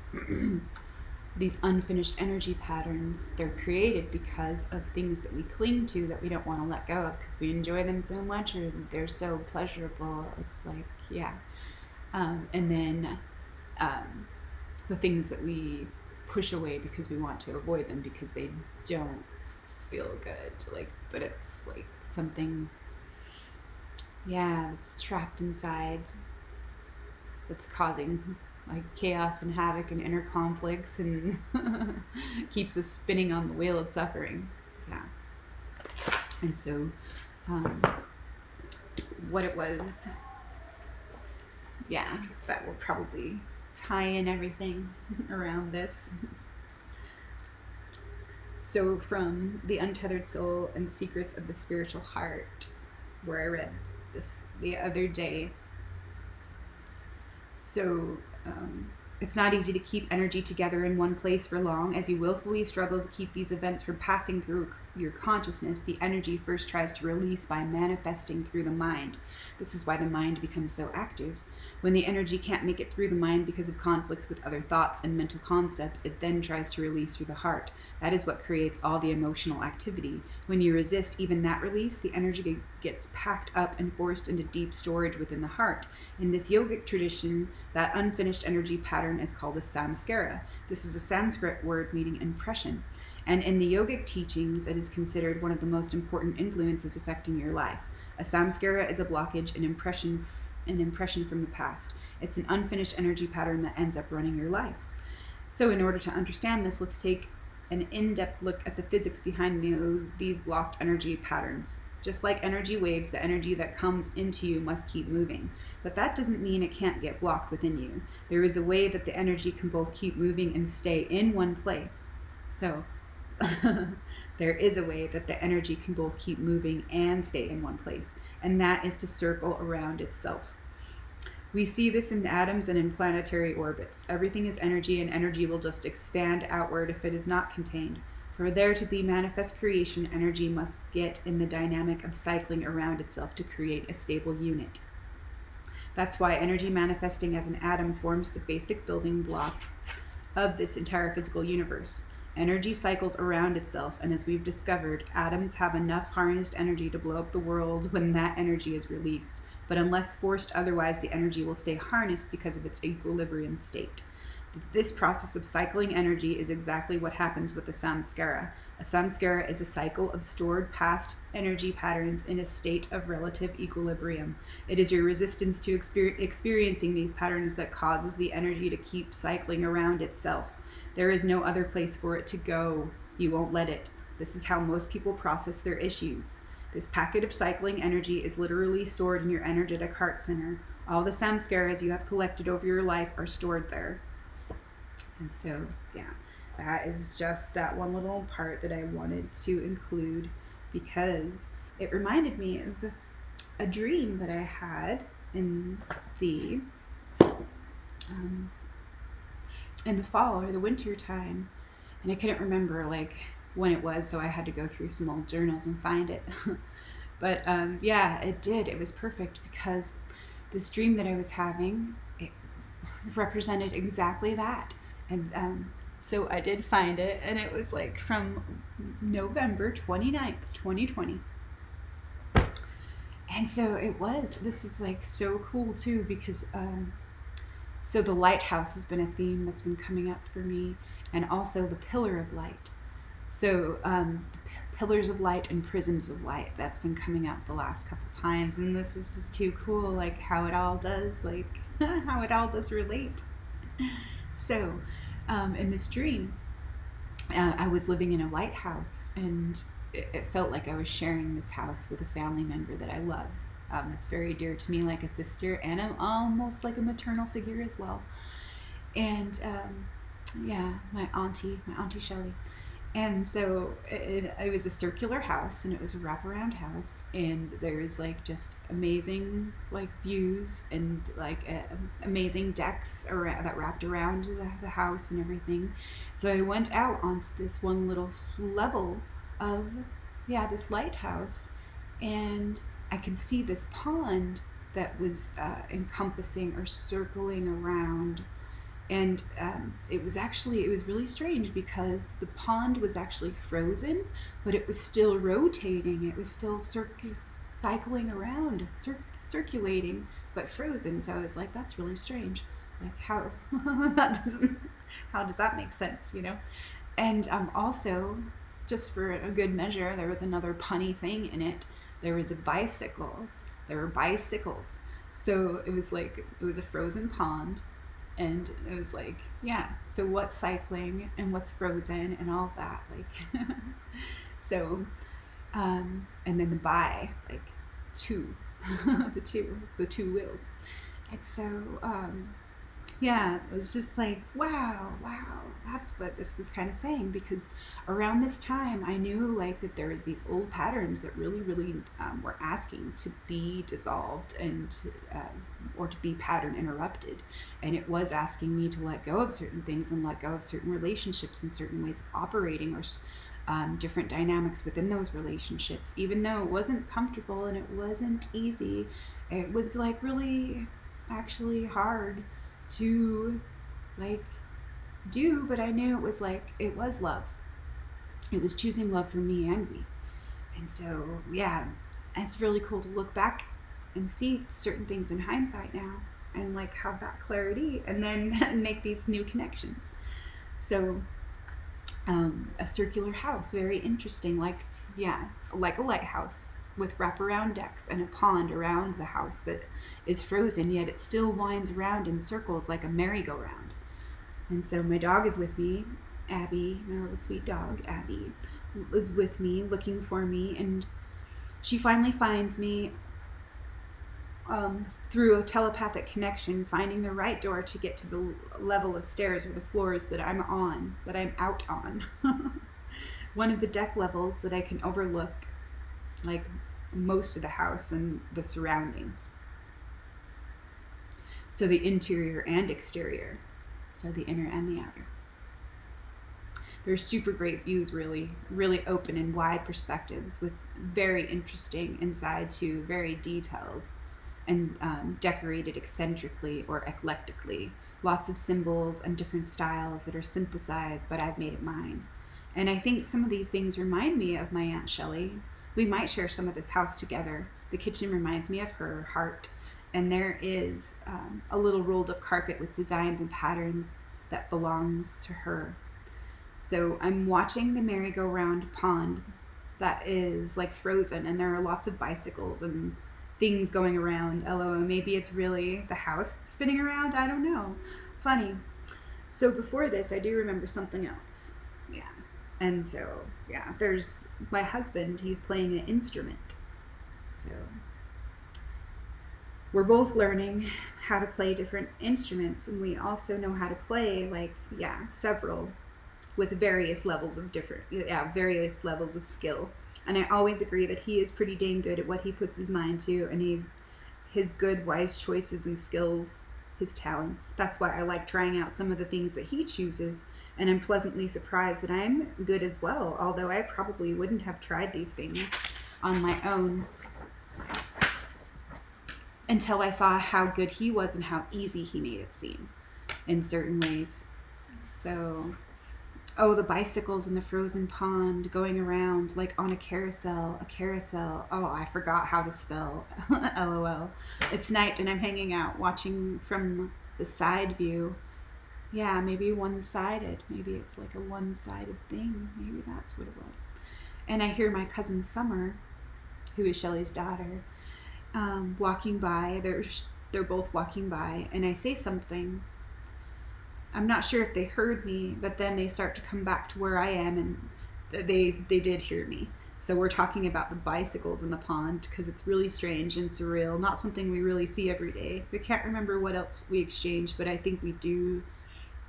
these unfinished energy patterns, they're created because of things that we cling to that we don't want to let go of because we enjoy them so much or they're so pleasurable. It's like, yeah. And then the things that we push away because we want to avoid them because they don't feel good. Like, but it's like something, yeah, that's trapped inside that's causing like chaos and havoc and inner conflicts and keeps us spinning on the wheel of suffering. Yeah. And so what it was, yeah, that will probably tie in everything around this. So from The Untethered Soul and Secrets of the Spiritual Heart, where I read this the other day. So it's not easy to keep energy together in one place for long. As you willfully struggle to keep these events from passing through your consciousness, the energy first tries to release by manifesting through the mind. This is why the mind becomes so active. When the energy can't make it through the mind because of conflicts with other thoughts and mental concepts, it then tries to release through the heart. That is what creates all the emotional activity. When you resist even that release, the energy gets packed up and forced into deep storage within the heart. In this yogic tradition, that unfinished energy pattern is called a Samskara. This is a Sanskrit word meaning impression. And in the yogic teachings, it is considered one of the most important influences affecting your life. A Samskara is a blockage, an impression from the past. It's an unfinished energy pattern that ends up running your life. So in order to understand this, let's take an in-depth look at the physics behind these blocked energy patterns. Just like energy waves, the energy that comes into you must keep moving. But that doesn't mean it can't get blocked within you. There is a way that the energy can both keep moving and stay in one place. So there is a way that the energy can both keep moving and stay in one place, and that is to circle around itself. We see this in atoms and in planetary orbits. Everything is energy, and energy will just expand outward if it is not contained. For there to be manifest creation, energy must get in the dynamic of cycling around itself to create a stable unit. That's why energy manifesting as an atom forms the basic building block of this entire physical universe. Energy cycles around itself, and as we've discovered, atoms have enough harnessed energy to blow up the world when that energy is released. But unless forced otherwise, the energy will stay harnessed because of its equilibrium state. This process of cycling energy is exactly what happens with a samskara. A samskara is a cycle of stored past energy patterns in a state of relative equilibrium. It is your resistance to experiencing these patterns that causes the energy to keep cycling around itself. There is no other place for it to go. You won't let it. This is how most people process their issues. This packet of cycling energy is literally stored in your energetic heart center. All the samskaras you have collected over your life are stored there. And so, yeah, that is just that one little part that I wanted to include because it reminded me of a dream that I had in the fall or the winter time, and I couldn't remember like when it was, so I had to go through some old journals and find it. But yeah, it did. It was perfect because this dream that I was having, it represented exactly that. And so I did find it, and it was like from November 29th, 2020. And so this is like so cool too, because so the lighthouse has been a theme that's been coming up for me, and also the pillar of light. So pillars of light and prisms of light, that's been coming up the last couple times, and this is just too cool, like how it all does, like how it all does relate. So in this dream, I was living in a lighthouse, and it felt like I was sharing this house with a family member that I love. That's very dear to me, like a sister, and I'm almost like a maternal figure as well. And yeah, my auntie Shelley. And so it was a circular house, and it was a wraparound house, and there was like just amazing like views and like amazing decks that wrapped around the house and everything. So I went out onto this one little level of this lighthouse, and I could see this pond that was encompassing or circling around And it was really strange because the pond was actually frozen, but it was still rotating. It was still cycling around, circulating, but frozen. So I was like, that's really strange. Like how how does that make sense, you know? And also, just for a good measure, there was another punny thing in it. There was bicycles. There were bicycles. So it was like it was a frozen pond, and it was like, yeah. So what's cycling and what's frozen and all of that, like. So, and then the like two, the two wheels. And so, yeah, it was just like, wow, that's what this was kind of saying, because around this time I knew like that there was these old patterns that really were asking to be dissolved and or to be pattern interrupted, and it was asking me to let go of certain things and let go of certain relationships and certain ways of operating, or different dynamics within those relationships, even though it wasn't comfortable and it wasn't easy. It was like really actually hard to like do, but I knew it was like it was love. It was choosing love for me and we. And so yeah, it's really cool to look back and see certain things in hindsight now and like have that clarity and then make these new connections. So a circular house, very interesting, like yeah, like a lighthouse with wraparound decks and a pond around the house that is frozen, yet it still winds around in circles like a merry-go-round. And so my dog is with me, Abby, my little sweet dog, Abby, is with me, looking for me, and she finally finds me through a telepathic connection, finding the right door to get to the level of stairs or the floors that I'm out on. One of the deck levels that I can overlook like most of the house and the surroundings. So the interior and exterior. So the inner and the outer. There's super great views, really open and wide perspectives with very interesting inside to very detailed and decorated eccentrically or eclectically. Lots of symbols and different styles that are synthesized, but I've made it mine. And I think some of these things remind me of my Aunt Shelley. We might share some of this house together. The kitchen reminds me of her heart. And there is a little rolled up carpet with designs and patterns that belongs to her. So I'm watching the merry-go-round pond that is like frozen, and there are lots of bicycles and things going around. LOL, maybe it's really the house spinning around. I don't know. Funny. So before this, I do remember something else. Yeah. And so, yeah, there's my husband. He's playing an instrument. So we're both learning how to play different instruments, and we also know how to play, like, yeah, several with various levels of various levels of skill. And I always agree that he is pretty dang good at what he puts his mind to, and his good, wise choices and skills, his talents. That's why I like trying out some of the things that he chooses, and I'm pleasantly surprised that I'm good as well, although I probably wouldn't have tried these things on my own until I saw how good he was and how easy he made it seem in certain ways. So the bicycles in the frozen pond going around like on a carousel. Oh, I forgot how to spell. LOL. It's night and I'm hanging out watching from the side view. Yeah, maybe one-sided. Maybe it's like a one-sided thing. Maybe that's what it was. And I hear my cousin Summer, who is Shelley's daughter, walking by. They're both walking by, and I say something. I'm not sure if they heard me, but then they start to come back to where I am, and they did hear me. So we're talking about the bicycles in the pond because it's really strange and surreal, not something we really see every day. We can't remember what else we exchanged, but I think we do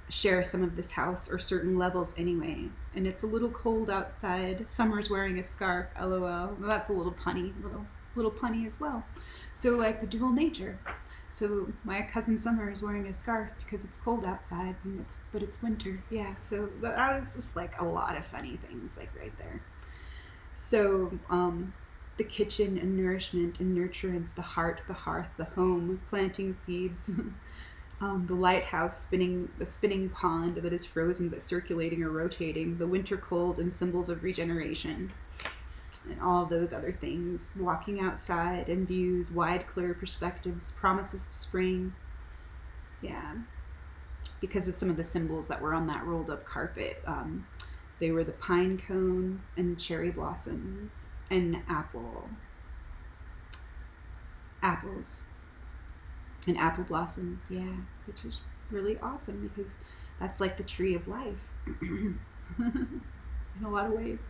share some of this house, or certain levels anyway. And it's a little cold outside. Summer's wearing a scarf. LOL. Well, that's a little punny, little punny as well. So like the dual nature. So my cousin Summer is wearing a scarf because it's cold outside, but it's winter. Yeah. So that was just like a lot of funny things like right there. So the kitchen and nourishment and nurturance, the heart, the hearth, the home, planting seeds. The lighthouse spinning, the spinning pond that is frozen but circulating or rotating, the winter cold and symbols of regeneration, and all of those other things. Walking outside and views, wide, clear perspectives, promises of spring. Yeah, because of some of the symbols that were on that rolled up carpet. They were the pine cone and cherry blossoms and apples and apple blossoms. Yeah, which is really awesome because that's like the tree of life in a lot of ways.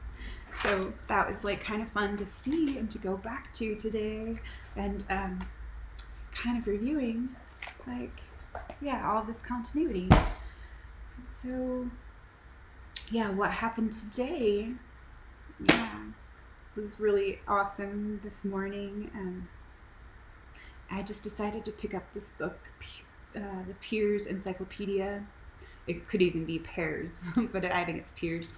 So that was like kind of fun to see and to go back to today, and kind of reviewing like, yeah, all this continuity. So yeah, what happened today, yeah, was really awesome this morning. I just decided to pick up this book, the Peers Encyclopedia. It could even be Pears, but I think it's Peers.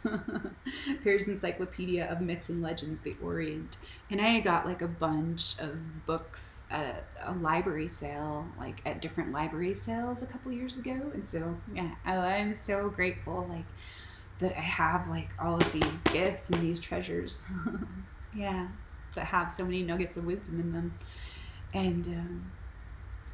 Pears Encyclopedia of Myths and Legends, the Orient. And I got like a bunch of books at a library sale, like at different library sales a couple years ago. And so, yeah, I'm so grateful, like, that I have like all of these gifts and these treasures. Yeah, that have so many nuggets of wisdom in them. And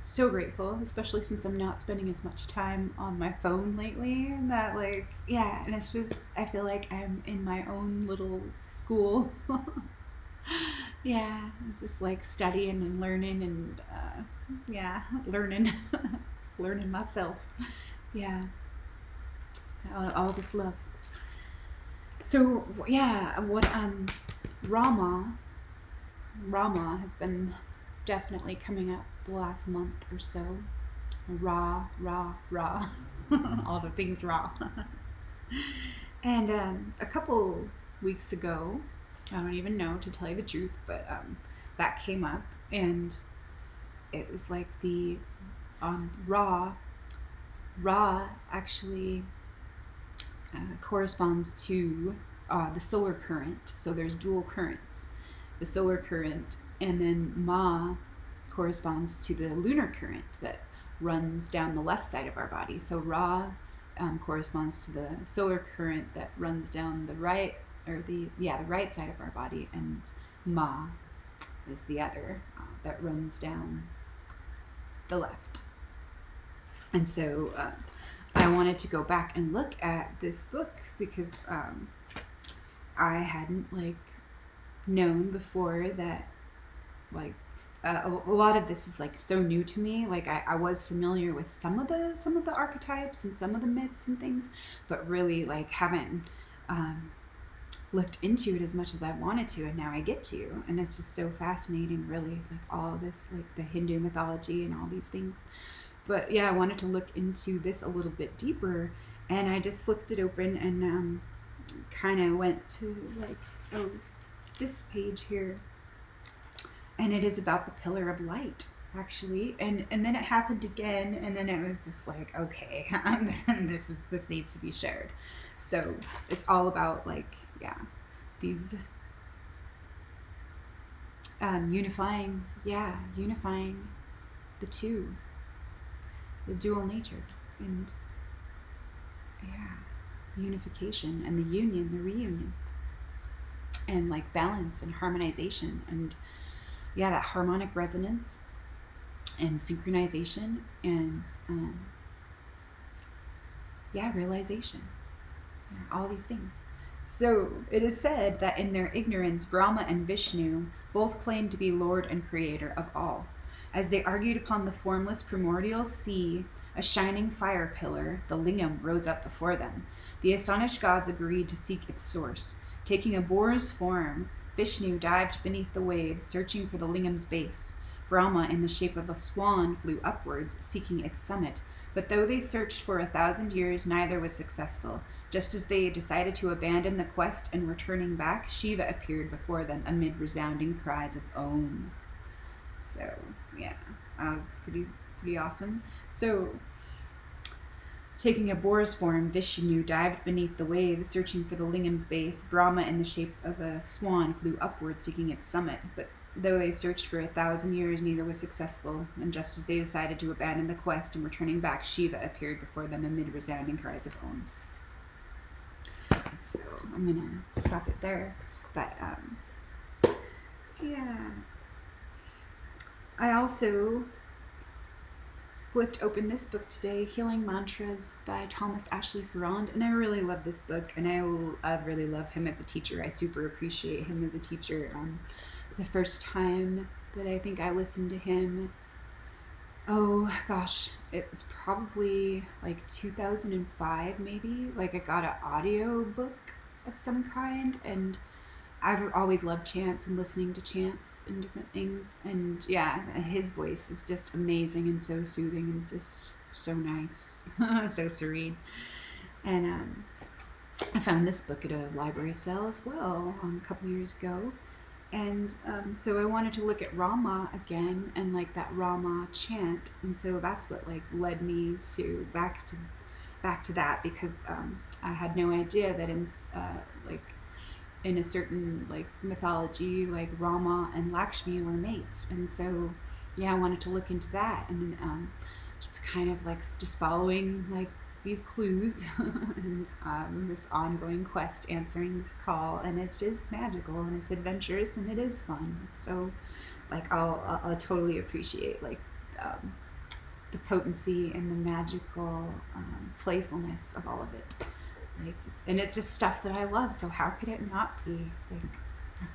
so grateful, especially since I'm not spending as much time on my phone lately. That, like, yeah, and it's just, I feel like I'm in my own little school. Yeah, it's just like studying and learning and, yeah, learning, learning myself. Yeah, all this love. So, yeah, what, Rama has been definitely coming up the last month or so. Raw. All the things raw. And a couple weeks ago, I don't even know, to tell you the truth, but that came up, and it was like the raw actually corresponds to the solar current. So there's dual currents. The solar current, and then Ma corresponds to the lunar current that runs down the left side of our body. So Ra corresponds to the solar current that runs down the right, or the right side of our body, and Ma is the other that runs down the left. And so I wanted to go back and look at this book because I hadn't like known before that, like, a lot of this is like so new to me. Like I was familiar with some of the archetypes and some of the myths and things, but really like haven't looked into it as much as I wanted to, and now I get to, and it's just so fascinating, really, like all this, like the Hindu mythology and all these things. But yeah, I wanted to look into this a little bit deeper, and I just flipped it open and kind of went to like, oh, this page here, and it is about the pillar of light, actually, and then it happened again, and then it was just like, okay, this needs to be shared. So it's all about like, yeah, these unifying the two, the dual nature, and yeah, the unification and the union, the reunion, and like balance and harmonization, and yeah, that harmonic resonance and synchronization, and realization, all these things. So it is said that in their ignorance, Brahma and Vishnu both claimed to be Lord and Creator of all. As they argued upon the formless primordial sea, a shining fire pillar, the lingam, rose up before them. The astonished gods agreed to seek its source. Taking a boar's form, Vishnu dived beneath the waves, searching for the lingam's base. Brahma, in the shape of a swan, flew upwards, seeking its summit. But though they searched for 1,000 years, neither was successful. Just as they decided to abandon the quest and were turning back, Shiva appeared before them amid resounding cries of Om. So, yeah, that was pretty awesome. So, taking a boar's form, Vishnu dived beneath the waves, searching for the lingam's base. Brahma, in the shape of a swan, flew upward, seeking its summit. But Though they searched for 1,000 years, neither was successful, and just as they decided to abandon the quest and returning back, Shiva appeared before them amid resounding cries of Om. So I'm gonna stop it there. But yeah. I also flipped open this book today, Healing Mantras by Thomas Ashley Ferrand, and I really love this book, and I really love him as a teacher. I super appreciate him as a teacher. The first time that I think I listened to him, oh gosh, it was probably like 2005 maybe. Like I got an audio book of some kind, and I've always loved chants and listening to chants and different things. And yeah, his voice is just amazing and so soothing and just so nice, so serene. And I found this book at a library sale as well a couple years ago. And so I wanted to look at Rama again and like that Rama chant. And so that's what like led me to back to that, because I had no idea that in a certain like mythology, like Rama and Lakshmi were mates. And so yeah, I wanted to look into that, and just kind of like just following like these clues and this ongoing quest, answering this call, and it's just magical and it's adventurous and it is fun. So like I'll totally appreciate like the potency and the magical playfulness of all of it. Like, and it's just stuff that I love, so how could it not be like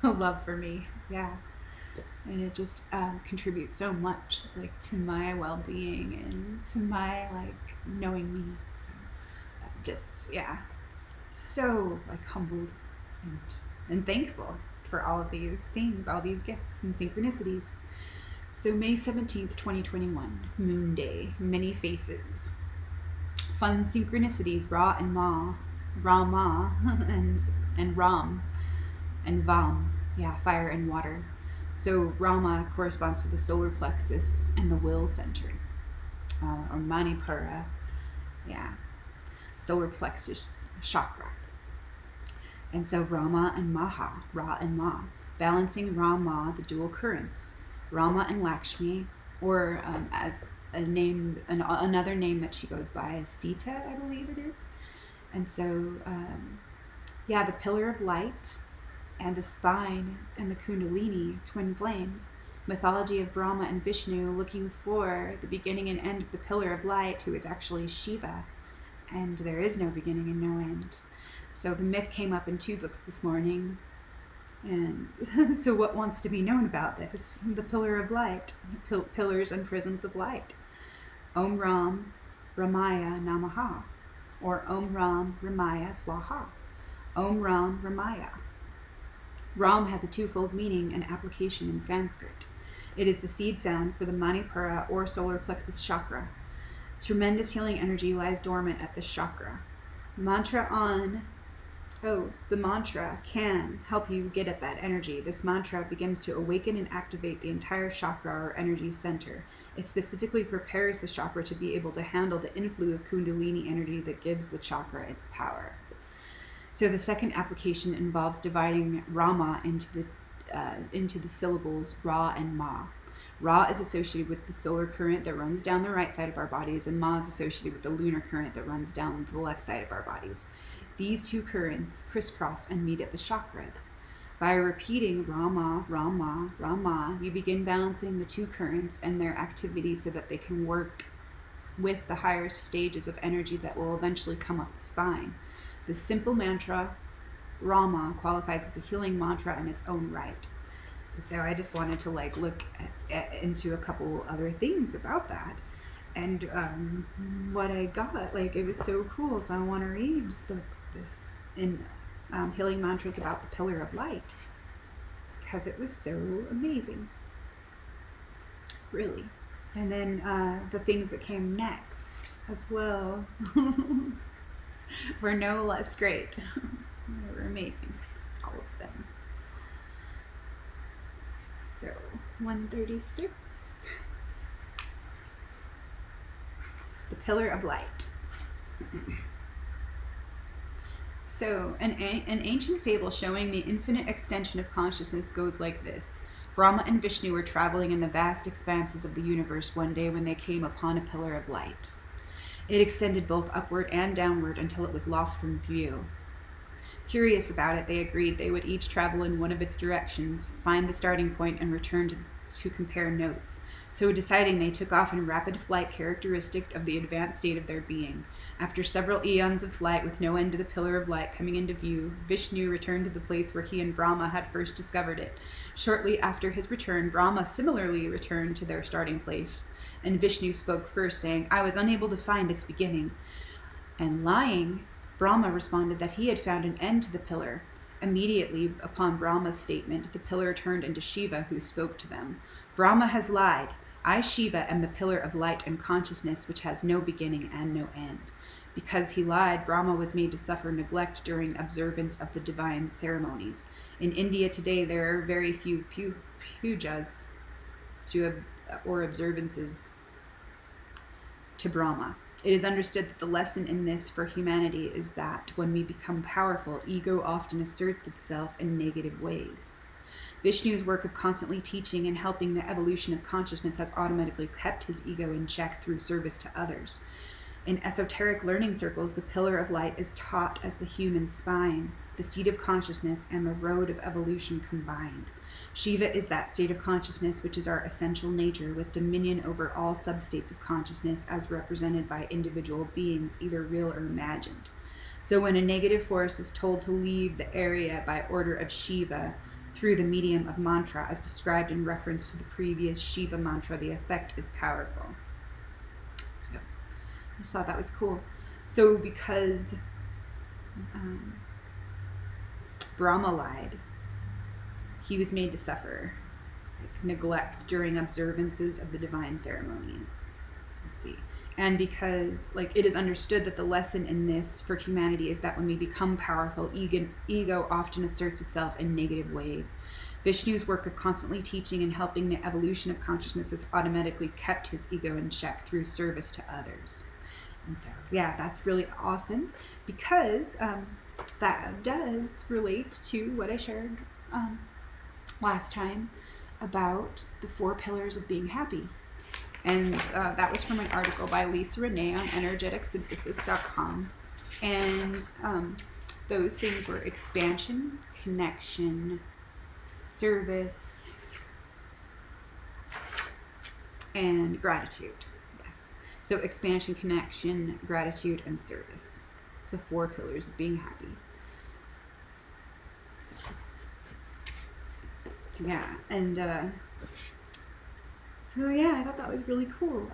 a love for me? Yeah. And it just contributes so much like to my well-being and to my like knowing me. So just yeah, so like humbled and thankful for all of these things, all these gifts and synchronicities. So May 17th, 2021, Moon Day, many faces. Fun synchronicities, Ra and Ma, Rama and Ram and Vam, yeah, fire and water. So Rama corresponds to the solar plexus and the will center, or Manipura, yeah, solar plexus chakra. And so Rama and Maha, Ra and Ma, balancing Rama, the dual currents, Rama and Lakshmi, or as a name, another name that she goes by is Sita, I believe it is. And so, yeah, the pillar of light and the spine and the Kundalini, twin flames, mythology of Brahma and Vishnu looking for the beginning and end of the pillar of light, who is actually Shiva, and there is no beginning and no end. So the myth came up in 2 books this morning. And so what wants to be known about this? The pillar of light, pillars and prisms of light. Om Ram Ramaya Namaha, or Om Ram Ramaya Swaha. Om Ram Ramaya. Ram has a twofold meaning and application in Sanskrit. It is the seed sound for the Manipura or solar plexus chakra. Tremendous healing energy lies dormant at this chakra. The mantra can help you get at that energy. This mantra begins to awaken and activate the entire chakra or energy center. It specifically prepares the chakra to be able to handle the inflow of Kundalini energy that gives the chakra its power. So the second application involves dividing Rama into the syllables Ra and Ma. Ra is associated with the solar current that runs down the right side of our bodies, and Ma is associated with the lunar current that runs down the left side of our bodies. These 2 currents crisscross and meet at the chakras. By repeating Rama, Rama, Rama, you begin balancing the 2 currents and their activity so that they can work with the higher stages of energy that will eventually come up the spine. The simple mantra, Rama, qualifies as a healing mantra in its own right. And so I just wanted to like look into a couple other things about that. And what I got, like, it was so cool. So I want to read this in Healing Mantras about the Pillar of Light, because it was so amazing, really. And then the things that came next as well were no less great. They were amazing, all of them. So 136, the Pillar of Light. So an ancient fable showing the infinite extension of consciousness goes like this. Brahma and Vishnu were traveling in the vast expanses of the universe one day when they came upon a pillar of light. It extended both upward and downward until it was lost from view. Curious about it, they agreed they would each travel in one of its directions, find the starting point, and return to compare notes. So deciding, they took off in rapid flight characteristic of the advanced state of their being. After several eons of flight with no end to the pillar of light coming into view, Vishnu returned to the place where he and Brahma had first discovered it. Shortly after his return, Brahma similarly returned to their starting place, and Vishnu spoke first, saying, "I was unable to find its beginning." And lying, Brahma responded that he had found an end to the pillar. Immediately upon Brahma's statement, the pillar turned into Shiva, who spoke to them. "Brahma has lied. I, Shiva, am the pillar of light and consciousness, which has no beginning and no end." Because he lied, Brahma was made to suffer neglect during observance of the divine ceremonies. In India today, there are very few pujas or observances to Brahma. It is understood that the lesson in this for humanity is that when we become powerful, ego often asserts itself in negative ways. Vishnu's work of constantly teaching and helping the evolution of consciousness has automatically kept his ego in check through service to others. In esoteric learning circles, the pillar of light is taught as the human spine, the seat of consciousness, and the road of evolution combined. Shiva is that state of consciousness which is our essential nature, with dominion over all substates of consciousness as represented by individual beings, either real or imagined. So when a negative force is told to leave the area by order of Shiva through the medium of mantra, as described in reference to the previous Shiva mantra, the effect is powerful. So I just thought that was cool. So because Brahma lied, he was made to suffer neglect during observances of the divine ceremonies. Let's see. And because it is understood that the lesson in this for humanity is that when we become powerful, ego often asserts itself in negative ways. Vishnu's work of constantly teaching and helping the evolution of consciousness has automatically kept his ego in check through service to others. And so, yeah, that's really awesome, because that does relate to what I shared last time about the 4 pillars of being happy. And that was from an article by Lisa Renee on energeticsynthesis.com. And those things were expansion, connection, service, and gratitude. Yes. So expansion, connection, gratitude, and service. The 4 pillars of being happy. So, yeah, and so yeah, I thought that was really cool.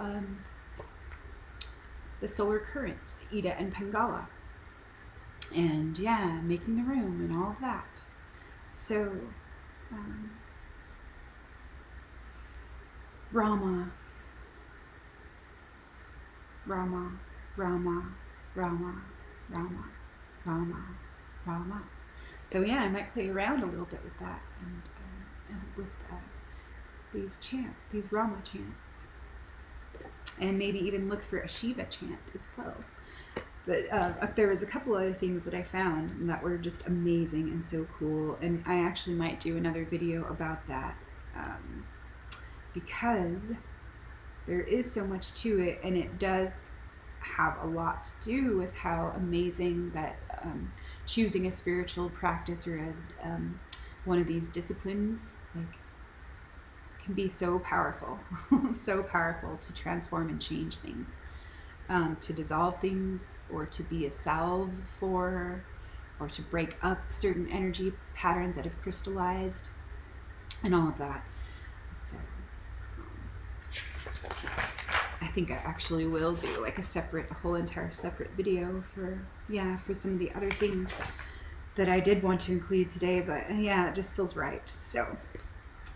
The solar currents, Ida and Pingala. And yeah, making the room and all of that. So, Rama. So yeah, I might play around a little bit with that and with these chants, these Rama chants, and maybe even look for a Shiva chant as well. But there was a couple other things that I found that were just amazing and so cool, and I actually might do another video about that, because there is so much to it, and it does have a lot to do with how amazing that choosing a spiritual practice or one of these disciplines can be so powerful, so powerful to transform and change things, to dissolve things, or to be a salve for, or to break up certain energy patterns that have crystallized, and all of that. So I think I actually will do a whole entire separate video for some of the other things that I did want to include today, but yeah, it just feels right. So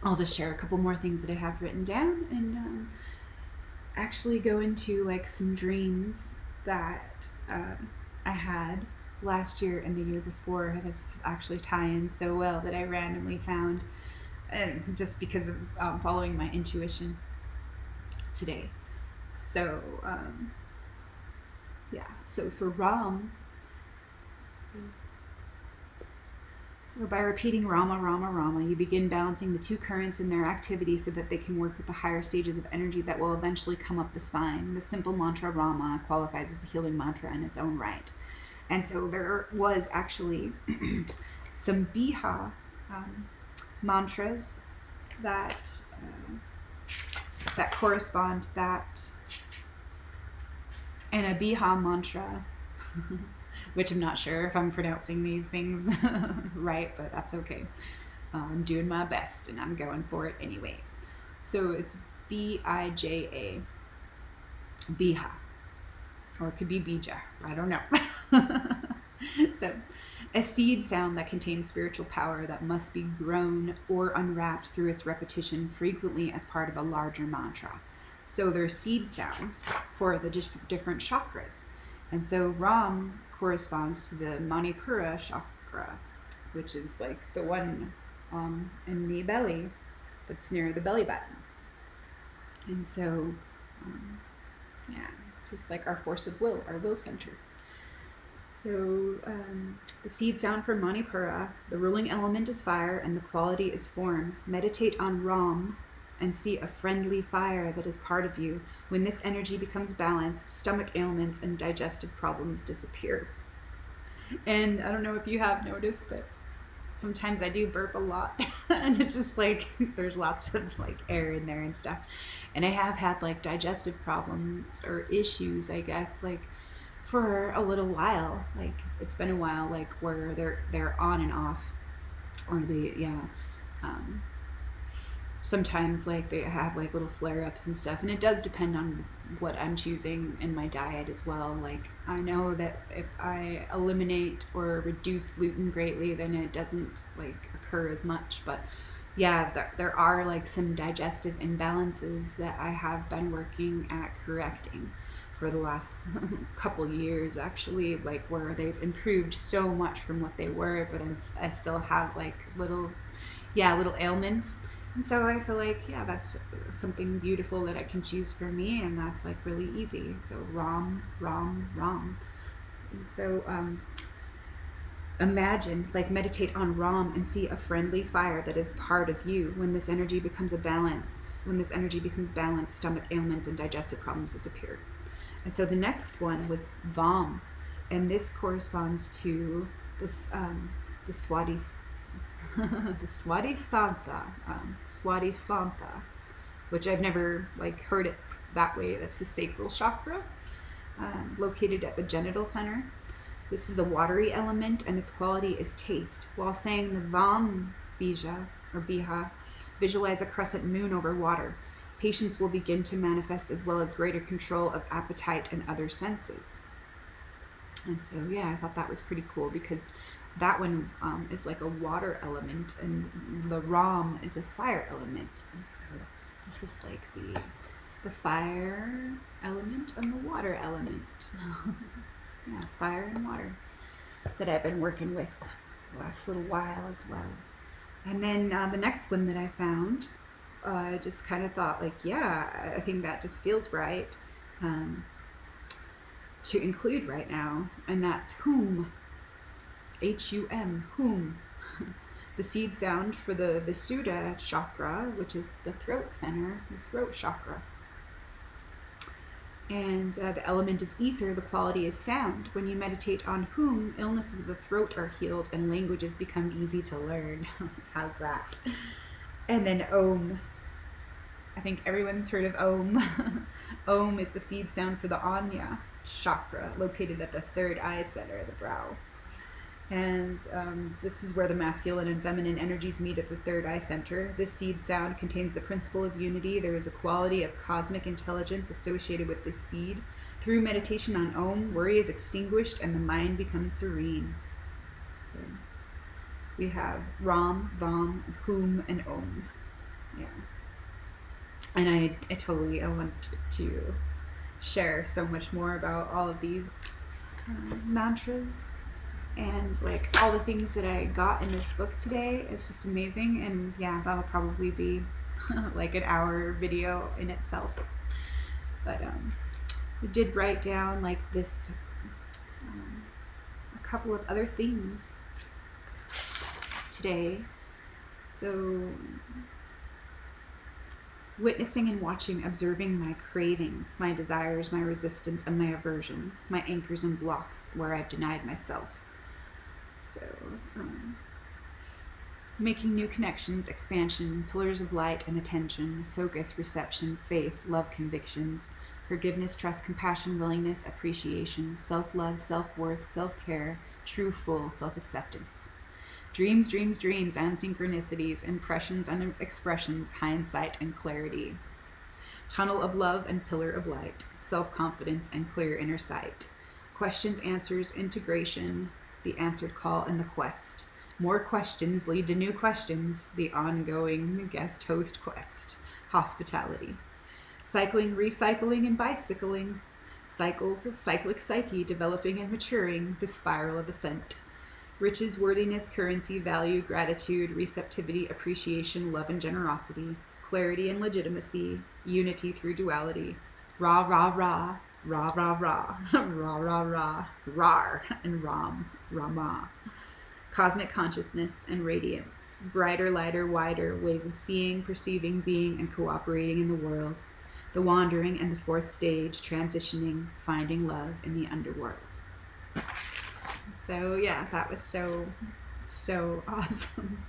I'll just share a couple more things that I have written down, and actually go into some dreams that I had last year and the year before that actually tie in so well, that I randomly found, and just because of following my intuition today. So yeah, so for Ram, So by repeating Rama, Rama, Rama, you begin balancing the two currents in their activity so that they can work with the higher stages of energy that will eventually come up the spine. The simple mantra Rama qualifies as a healing mantra in its own right. And so there was actually some Biha mantras that that correspond to that, and a Biha mantra, which I'm not sure if I'm pronouncing these things right, but that's okay. I'm doing my best and I'm going for it anyway. So it's Bija, Biha, or it could be Bija, I don't know. So a seed sound that contains spiritual power that must be grown or unwrapped through its repetition frequently as part of a larger mantra. So they're seed sounds for the different chakras. And so Ram corresponds to the Manipura chakra, which is like the one in the belly that's near the belly button. And so, it's just like our force of will, our will center. So the seed sound for Manipura, the ruling element is fire and the quality is form. Meditate on Ram and see a friendly fire that is part of you. When this energy becomes balanced, stomach ailments and digestive problems disappear. And I don't know if you have noticed, but sometimes I do burp a lot and it's just like there's lots of like air in there and stuff. And I have had like digestive problems or issues, I guess, like for a little while. Like it's been a while, like where they're on and off, or sometimes like they have like little flare-ups and stuff, and it does depend on what I'm choosing in my diet as well. Like I know that if I eliminate or reduce gluten greatly, then it doesn't like occur as much. But yeah, there are like some digestive imbalances that I have been working at correcting for the last couple years, actually, like where they've improved so much from what they were, but I still have like little ailments. And so I feel like, that's something beautiful that I can choose for me, and that's like really easy. So Ram, Ram, Ram. And so imagine, like meditate on Ram and see a friendly fire that is part of you. When this energy becomes balanced, stomach ailments and digestive problems disappear. And so the next one was Vam, and this corresponds to this the Swadhisthanta, which I've never like heard it that way. That's the sacral chakra, located at the genital center. This is a watery element, and its quality is taste. While saying the Vam Bija or Biha, visualize a crescent moon over water. Patience will begin to manifest, as well as greater control of appetite and other senses. And so, I thought that was pretty cool, because that one is like a water element, and the Ram is a fire element. And so this is like the fire element and the water element. Fire and water that I've been working with the last little while as well. And then the next one that I found, I just kind of thought like, I think that just feels right to include right now, and that's Hum. H-U-M, Hum. The seed sound for the Vasuda chakra, which is the throat center, the throat chakra. And the element is ether, the quality is sound. When you meditate on Hum, illnesses of the throat are healed and languages become easy to learn. How's that? And then Om. I think everyone's heard of Om. Om is the seed sound for the Anya chakra, located at the third eye center, the brow. And this is where the masculine and feminine energies meet at the third eye center. This seed sound contains the principle of unity. There is a quality of cosmic intelligence associated with this seed. Through meditation on Om, worry is extinguished and the mind becomes serene. So we have Ram, Vam, Hum, and Om. And I want to share so much more about all of these mantras. And like all the things that I got in this book today is just amazing. And that'll probably be like an hour video in itself. But I did write down like this, a couple of other things. today. So, witnessing and watching, observing my cravings, my desires, my resistance, and my aversions, my anchors and blocks where I've denied myself. So, making new connections, expansion, pillars of light and attention, focus, reception, faith, love, convictions, forgiveness, trust, compassion, willingness, appreciation, self-love, self-worth, self-care, true full self-acceptance. Dreams, dreams, dreams, and synchronicities, impressions and expressions, hindsight and clarity. Tunnel of love and pillar of light, self-confidence and clear inner sight. Questions, answers, integration, the answered call and the quest. More questions lead to new questions, the ongoing guest host quest. Hospitality. Cycling, recycling, and bicycling. Cycles, cyclic psyche, developing and maturing, the spiral of ascent. Riches, worthiness, currency, value, gratitude, receptivity, appreciation, love, and generosity. Clarity and legitimacy, unity through duality. Ra, ra, ra, ra, ra, ra, ra, ra, ra, rar, and ram, rama. Cosmic consciousness and radiance, brighter, lighter, wider ways of seeing, perceiving, being, and cooperating in the world. The wandering and the fourth stage, transitioning, finding love in the underworld. So yeah, that was so awesome.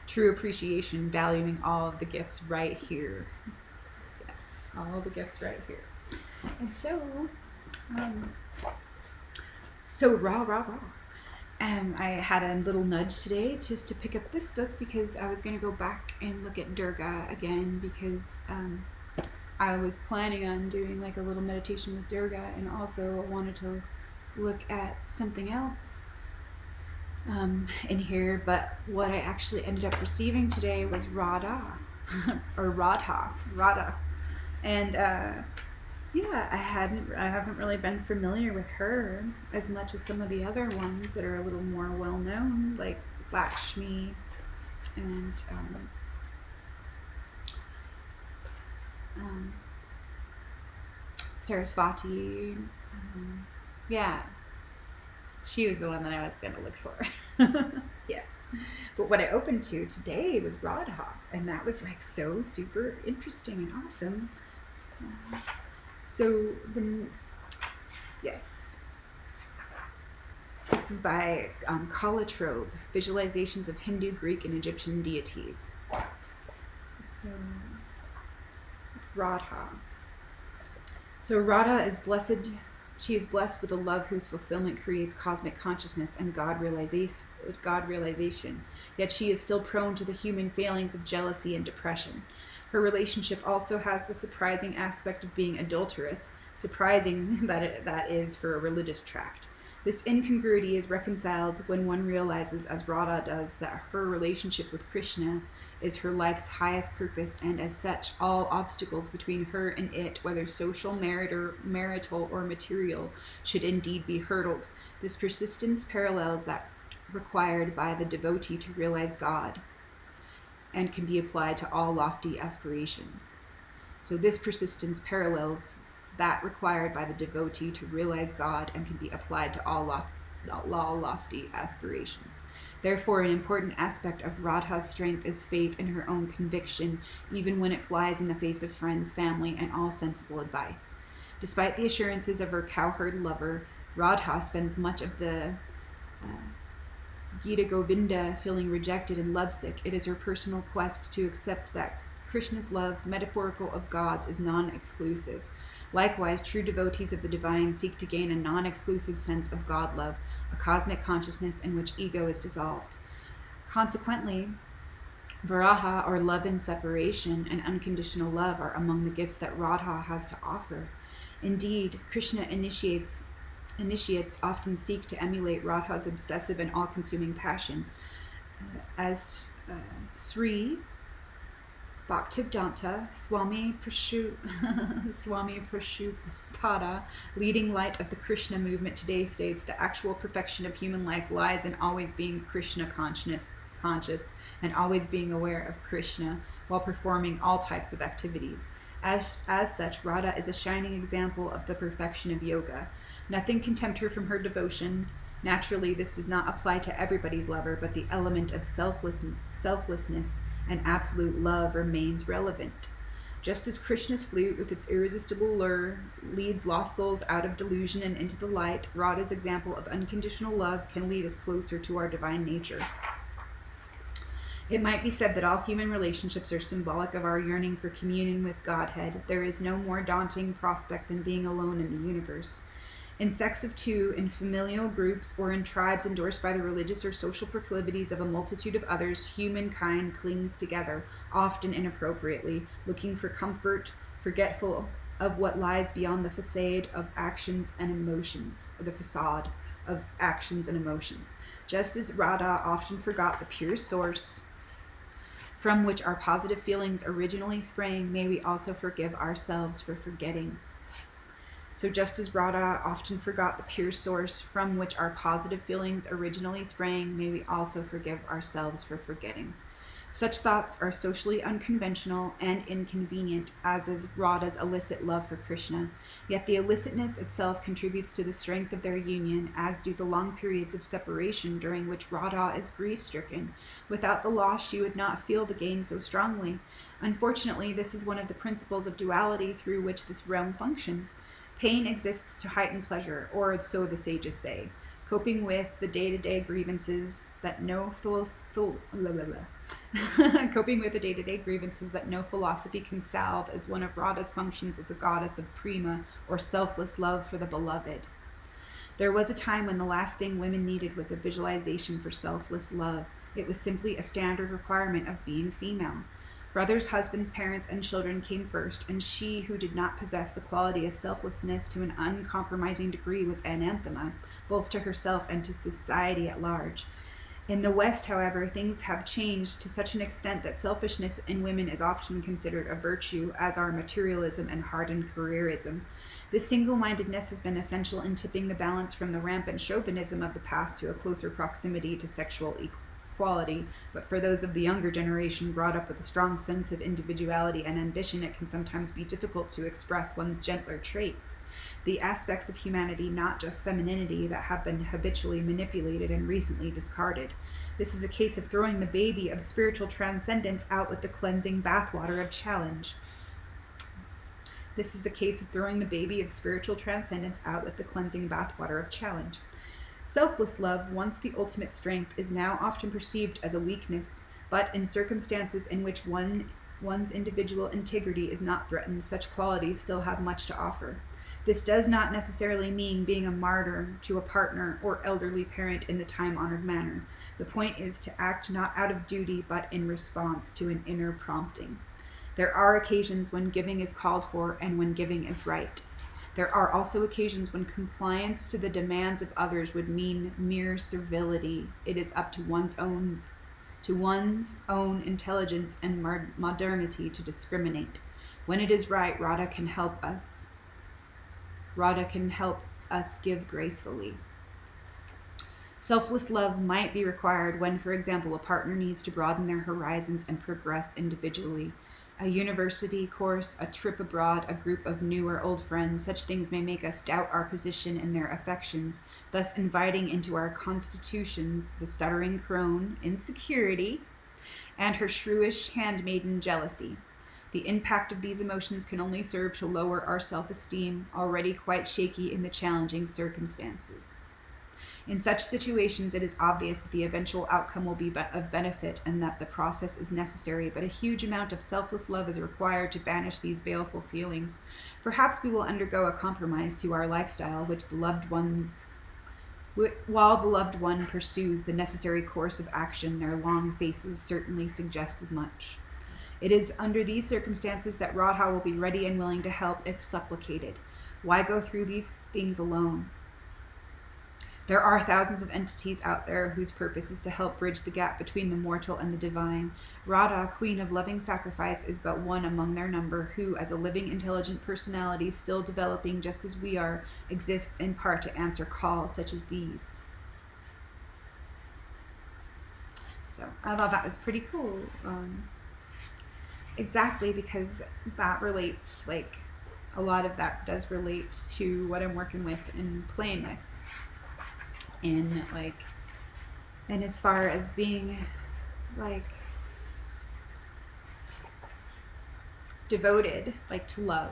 True appreciation, valuing all of the gifts right here. Yes, all the gifts right here. And so rah, rah, rah. I had a little nudge today just to pick up this book because I was going to go back and look at Durga again because I was planning on doing like a little meditation with Durga, and also I wanted to look at something else in here, but what I actually ended up receiving today was Radha, or Radha. And yeah, I haven't really been familiar with her as much as some of the other ones that are a little more well known, like Lakshmi and Saraswati. Yeah, she was the one that I was going to look for. Yes. But what I opened to today was Radha, and that was like so super interesting and awesome. Yes. This is by Kalatrobe, Visualizations of Hindu, Greek, and Egyptian Deities. So, Radha. So Radha is blessed. She is blessed with a love whose fulfillment creates cosmic consciousness and God realization. Yet she is still prone to the human failings of jealousy and depression. Her relationship also has the surprising aspect of being adulterous, surprising that is for a religious tract. This incongruity is reconciled when one realizes, as Radha does, that her relationship with Krishna is her life's highest purpose, and as such, all obstacles between her and it, whether social, marital, or material, should indeed be hurdled. This persistence parallels that required by the devotee to realize God, and can be applied to all lofty aspirations. So this persistence parallels that required by the devotee to realize God and can be applied to all lofty aspirations. Therefore, an important aspect of Radha's strength is faith in her own conviction, even when it flies in the face of friends, family, and all sensible advice. Despite the assurances of her cowherd lover, Radha spends much of the Gita Govinda feeling rejected and lovesick. It is her personal quest to accept that Krishna's love, metaphorical of God's, is non-exclusive. Likewise, true devotees of the divine seek to gain a non-exclusive sense of God love, a cosmic consciousness in which ego is dissolved. Consequently, Viraha, or love in separation, and unconditional love are among the gifts that Radha has to offer. Indeed, Krishna initiates often seek to emulate Radha's obsessive and all-consuming passion. As Sri Bhaktivedanta Swami Prabhupada, leading light of the Krishna movement today, states the actual perfection of human life lies in always being Krishna conscious and always being aware of Krishna while performing all types of activities. As such, Radha is a shining example of the perfection of yoga. Nothing can tempt her from her devotion, Naturally, this does not apply to everybody's lover, but the element of selflessness and absolute love remains relevant. Just as Krishna's flute, with its irresistible lure, leads lost souls out of delusion and into the light, Radha's example of unconditional love can lead us closer to our divine nature. It might be said that all human relationships are symbolic of our yearning for communion with Godhead. There is no more daunting prospect than being alone in the universe. In sects of two, in familial groups, or in tribes endorsed by the religious or social proclivities of a multitude of others, humankind clings together, often inappropriately, looking for comfort, forgetful of what lies beyond the facade of actions and emotions, or the facade of actions and emotions. Just as Radha often forgot the pure source from which our positive feelings originally sprang, may we also forgive ourselves for forgetting. So just as Radha often forgot the pure source from which our positive feelings originally sprang, may we also forgive ourselves for forgetting. Such thoughts are socially unconventional and inconvenient, as is Radha's illicit love for Krishna. Yet the illicitness itself contributes to the strength of their union, as do the long periods of separation during which Radha is grief-stricken. Without the loss, she would not feel the gain so strongly. Unfortunately, this is one of the principles of duality through which this realm functions. Pain exists to heighten pleasure, or so the sages say. Coping with the day-to-day grievances that no philosophy can salve is one of Radha's functions as a goddess of prema, or selfless love for the beloved. There was a time when the last thing women needed was a visualization for selfless love. It was simply a standard requirement of being female. Brothers, husbands, parents, and children came first, and she who did not possess the quality of selflessness to an uncompromising degree was anathema, both to herself and to society at large. In the West, however, things have changed to such an extent that selfishness in women is often considered a virtue, as are materialism and hardened careerism. This single-mindedness has been essential in tipping the balance from the rampant chauvinism of the past to a closer proximity to sexual equality, but for those of the younger generation brought up with a strong sense of individuality and ambition, it can sometimes be difficult to express one's gentler traits, the aspects of humanity, not just femininity, that have been habitually manipulated and recently discarded. This is a case of throwing the baby of spiritual transcendence out with the cleansing bathwater of challenge. Selfless love, once the ultimate strength, is now often perceived as a weakness, but in circumstances in which one's individual integrity is not threatened, such qualities still have much to offer. This does not necessarily mean being a martyr to a partner or elderly parent in the time-honored manner. The point is to act not out of duty, but in response to an inner prompting. There are occasions when giving is called for and when giving is right. There are also occasions when compliance to the demands of others would mean mere servility. It is up to one's own intelligence and modernity to discriminate. When it is right, Radha can help us give gracefully. Selfless love might be required when, for example, a partner needs to broaden their horizons and progress individually. A university course, a trip abroad, a group of new or old friends, such things may make us doubt our position in their affections, thus inviting into our constitutions the stuttering crone, insecurity, and her shrewish handmaiden, jealousy. The impact of these emotions can only serve to lower our self-esteem, already quite shaky in the challenging circumstances. In such situations, it is obvious that the eventual outcome will be of benefit and that the process is necessary, but a huge amount of selfless love is required to banish these baleful feelings. Perhaps we will undergo a compromise to our lifestyle, while the loved one pursues the necessary course of action. Their long faces certainly suggest as much. It is under these circumstances that Radha will be ready and willing to help if supplicated. Why go through these things alone? There are thousands of entities out there whose purpose is to help bridge the gap between the mortal and the divine. Radha, queen of loving sacrifice, is but one among their number who, as a living, intelligent personality still developing just as we are, exists in part to answer calls such as these. So I thought that was pretty cool. Exactly, because that relates, like, a lot of that does relate to what I'm working with and playing with. in like, and as far as being like devoted, like to love,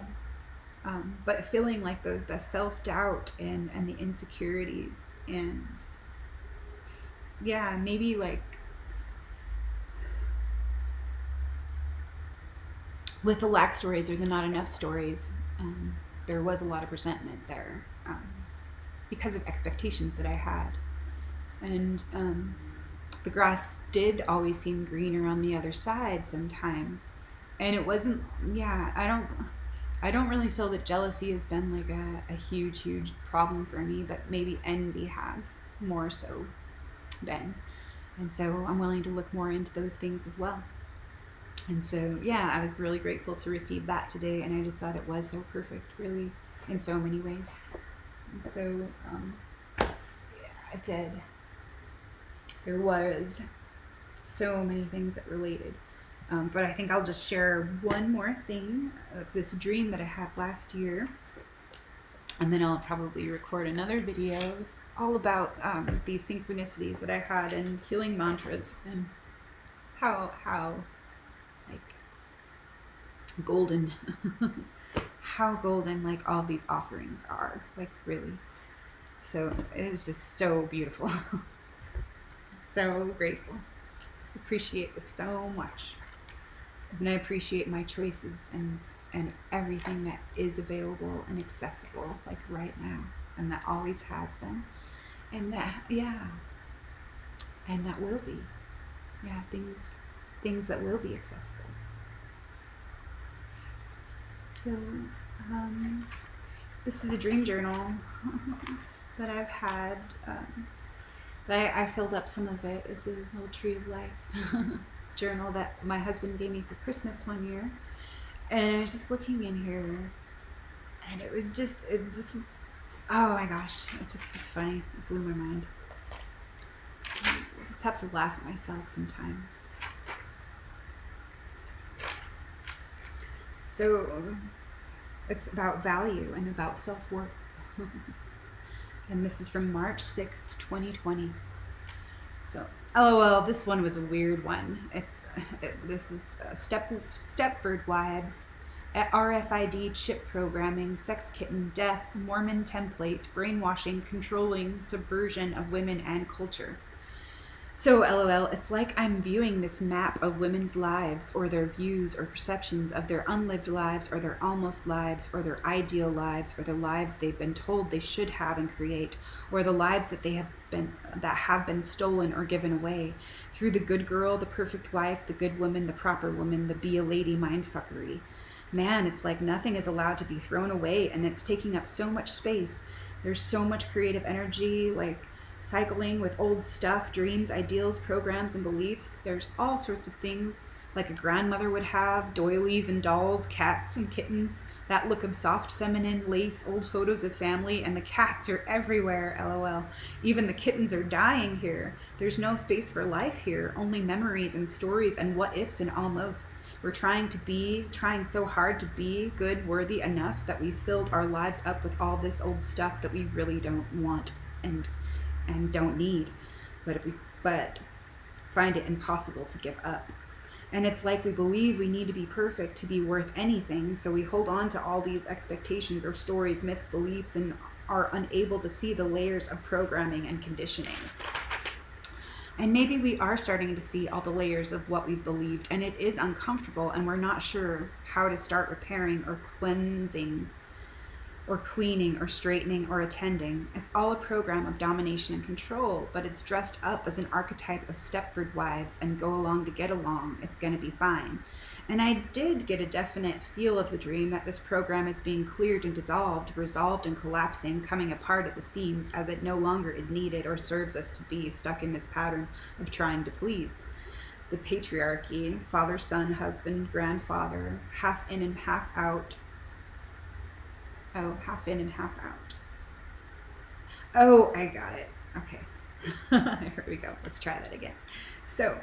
but feeling like the self-doubt and the insecurities, and yeah, maybe like with the lack stories or the not enough stories, there was a lot of resentment there, because of expectations that I had. And the grass did always seem greener on the other side sometimes. And it wasn't, yeah, I don't really feel that jealousy has been like a huge problem for me, but maybe envy has more so been. And so I'm willing to look more into those things as well. And so, yeah, I was really grateful to receive that today, and I just thought it was so perfect, really, in so many ways. And so, yeah, it did. There was so many things that related. But I think I'll just share one more thing of this dream that I had last year. And then I'll probably record another video all about these synchronicities that I had and healing mantras, and how like golden how golden like all these offerings are, like really. So it is just so beautiful. So grateful. Appreciate this so much. And I appreciate my choices and everything that is available and accessible, like right now, and that always has been, and that, yeah, and that will be, yeah, things that will be accessible. So this is a dream journal that I've had, that I filled up some of it. It's a little tree of life journal that my husband gave me for Christmas one year. And I was just looking in here, and it just, oh my gosh, it just was funny. It blew my mind. I just have to laugh at myself sometimes. So it's about value and about self-worth. And this is from March 6th, 2020. So, LOL, this one was a weird one. This is Stepford Wives, RFID chip programming, sex kitten, death, Mormon template, brainwashing, controlling, subversion of women and culture. So, LOL, it's like I'm viewing this map of women's lives, or their views or perceptions of their unlived lives, or their almost lives, or their ideal lives, or the lives they've been told they should have and create, or the lives that have been stolen or given away through the good girl, the perfect wife, the good woman, the proper woman, the be a lady mindfuckery. Man, it's like nothing is allowed to be thrown away, and it's taking up so much space. There's so much creative energy, like cycling with old stuff, dreams, ideals, programs, and beliefs. There's all sorts of things like a grandmother would have, doilies and dolls, cats and kittens, that look of soft feminine lace, old photos of family, and the cats are everywhere, LOL. Even the kittens are dying here. There's no space for life here, only memories and stories and what ifs and almosts. We're trying so hard to be good, worthy enough that we've filled our lives up with all this old stuff that we really don't want and don't need, but find it impossible to give up. And it's like we believe we need to be perfect to be worth anything, so we hold on to all these expectations or stories, myths, beliefs, and are unable to see the layers of programming and conditioning. And maybe we are starting to see all the layers of what we've believed, and it is uncomfortable, and we're not sure how to start repairing or cleansing or cleaning or straightening or attending. It's all a program of domination and control, but it's dressed up as an archetype of Stepford Wives and go along to get along. It's going to be fine. And I did get a definite feel of the dream that this program is being cleared and dissolved, resolved and collapsing, coming apart at the seams as it no longer is needed or serves us to be stuck in this pattern of trying to please. The patriarchy, father, son, husband, grandfather, half in and half out. Oh, half in and half out. Oh, I got it. Okay. Here we go. Let's try that again. So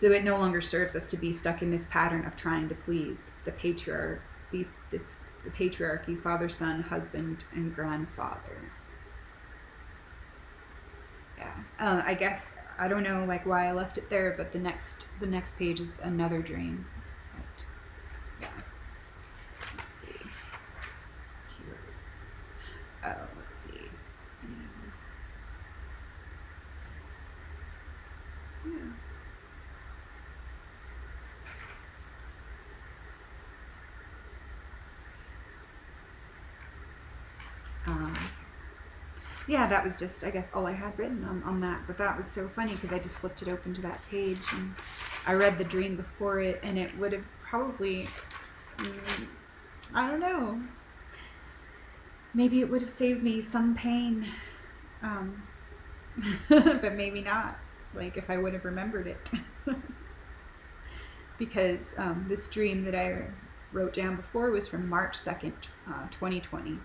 it no longer serves us to be stuck in this pattern of trying to please the patriarchy, father, son, husband, and grandfather. Yeah. I guess I don't know like why I left it there, but the next page is another dream. But, yeah. Let's see. Keywords. Oh, let's see. Spinning. Yeah. Um, yeah, that was just, I guess, all I had written on that. But that was so funny because I just flipped it open to that page and I read the dream before it, and it would have probably, I don't know, maybe it would have saved me some pain, um, but maybe not. Like if I would have remembered it, because this dream that I wrote down before was from March 2nd, 2020.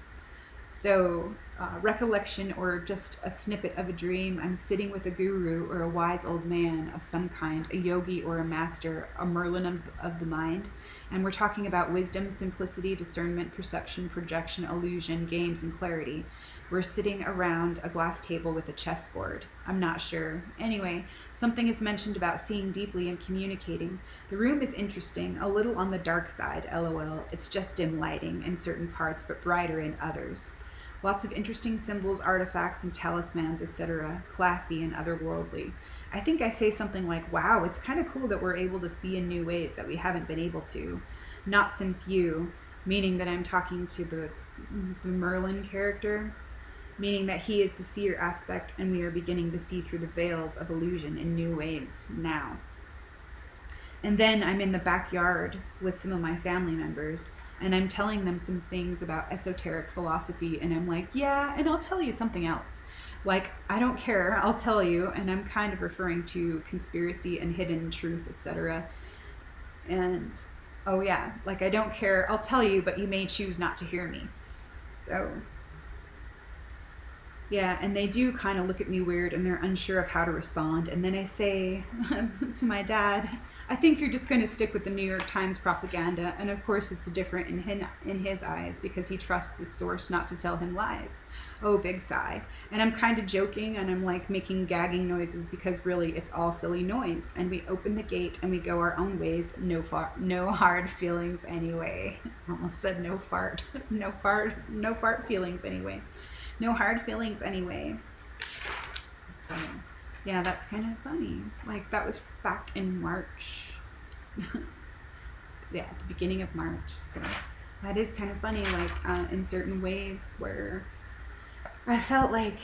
So, recollection or just a snippet of a dream. I'm sitting with a guru or a wise old man of some kind, a yogi or a master, a Merlin of the mind. And we're talking about wisdom, simplicity, discernment, perception, projection, illusion, games, and clarity. We're sitting around a glass table with a chessboard. I'm not sure. Anyway, something is mentioned about seeing deeply and communicating. The room is interesting, a little on the dark side, lol. It's just dim lighting in certain parts, but brighter in others. Lots of interesting symbols, artifacts, and talismans, etc., classy and otherworldly. I think I say something like, wow, it's kind of cool that we're able to see in new ways that we haven't been able to. Not since you, meaning that I'm talking to the Merlin character, meaning that he is the seer aspect and we are beginning to see through the veils of illusion in new ways now. And then I'm in the backyard with some of my family members, and I'm telling them some things about esoteric philosophy, and I'm like, yeah, and I'll tell you something else. Like, I don't care, I'll tell you, and I'm kind of referring to conspiracy and hidden truth, etc. And, oh yeah, like, I don't care, I'll tell you, but you may choose not to hear me. So, yeah, and they do kind of look at me weird and they're unsure of how to respond. And then I say to my dad, I think you're just going to stick with the New York Times propaganda. And of course, it's different in his eyes because he trusts the source not to tell him lies. Oh, big sigh. And I'm kind of joking and I'm like making gagging noises because really it's all silly noise. And we open the gate and we go our own ways. No hard feelings anyway. Almost said no fart. No fart feelings anyway. No hard feelings anyway. So, yeah, that's kind of funny. Like, that was back in March. Yeah, at the beginning of March. So, that is kind of funny, like, in certain ways where I felt like,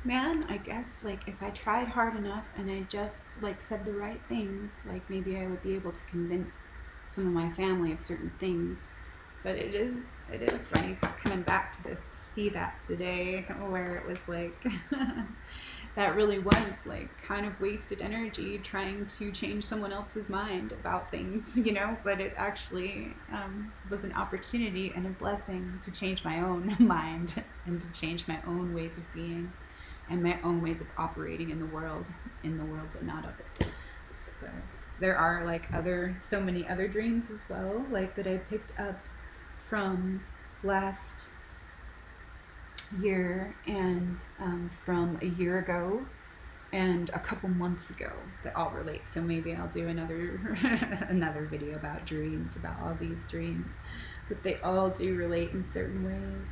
man, I guess, like, if I tried hard enough and I just, like, said the right things, like, maybe I would be able to convince some of my family of certain things. But it is funny coming back to this to see that today, where it was like that really was like kind of wasted energy trying to change someone else's mind about things, but it actually was an opportunity and a blessing to change my own mind and to change my own ways of being and my own ways of operating in the world, but not of it. So there are like so many other dreams as well, like that I picked up from last year and from a year ago and a couple months ago that all relate. So maybe I'll do another video about dreams, about all these dreams, but they all do relate in certain ways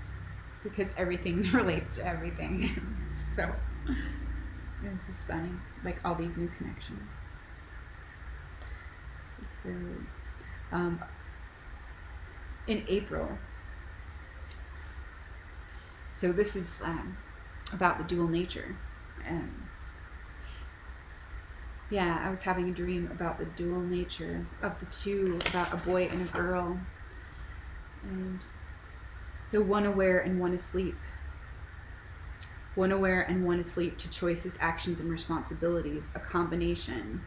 because everything relates to everything. So this is funny, like all these new connections. So in April. So this is about the dual nature. Yeah, I was having a dream about the dual nature of the two, about a boy and a girl. And so one aware and one asleep. One aware and one asleep to choices, actions, and responsibilities. A combination,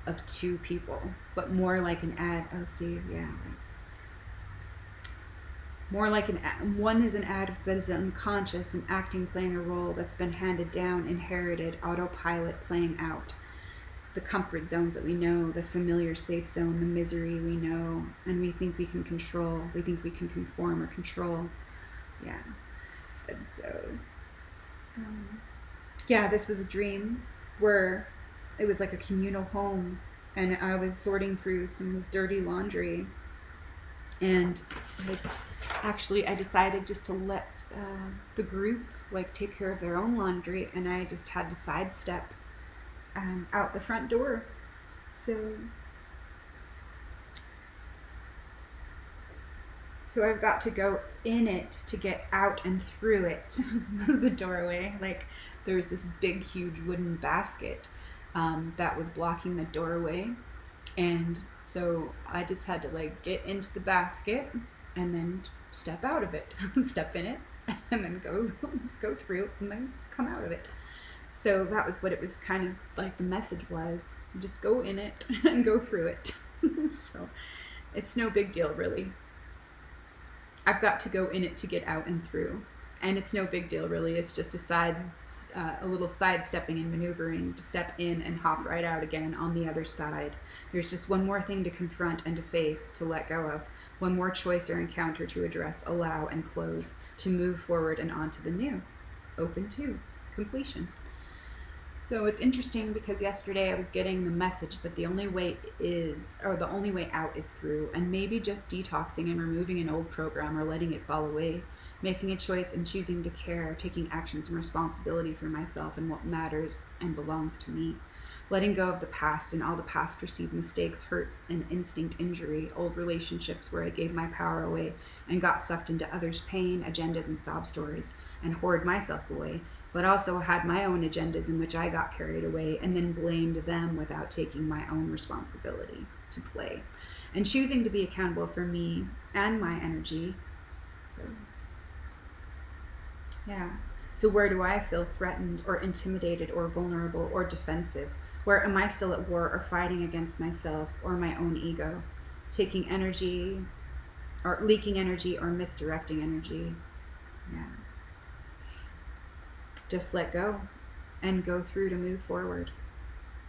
of two people, but more like more like one is an addict that is unconscious and acting, playing a role that's been handed down, inherited, autopilot, playing out. The comfort zones that we know, the familiar safe zone, the misery we know, and we think we can control, we think we can conform or control. Yeah. And so, Yeah, this was a dream where it was like a communal home, and I was sorting through some dirty laundry, and like actually I decided just to let the group like take care of their own laundry, and I just had to sidestep out the front door. So I've got to go in it to get out and through it. The doorway, like there's this big huge wooden basket that was blocking the doorway, and so I just had to like get into the basket and then step out of it. Step in it and then go through and then come out of it. So that was what it was kind of like. The message was just go in it and go through it. So it's no big deal really. I've got to go in it to get out and through, and it's no big deal really. It's just a little sidestepping and maneuvering to step in and hop right out again on the other side. There's just one more thing to confront and to face, to let go of, one more choice or encounter to address, allow and close, to move forward and on to the new, open to completion. So it's interesting because yesterday I was getting the message that the only way out is through, and maybe just detoxing and removing an old program or letting it fall away, making a choice and choosing to care, taking actions and responsibility for myself and what matters and belongs to me. Letting go of the past and all the past perceived mistakes, hurts, and instinct injury, old relationships where I gave my power away and got sucked into others' pain, agendas, and sob stories, and hoarded myself away, but also had my own agendas in which I got carried away and then blamed them without taking my own responsibility to play, and choosing to be accountable for me and my energy. So where do I feel threatened or intimidated or vulnerable or defensive? Where am I still at war or fighting against myself or my own ego? Taking energy or leaking energy or misdirecting energy. Yeah. Just let go and go through to move forward.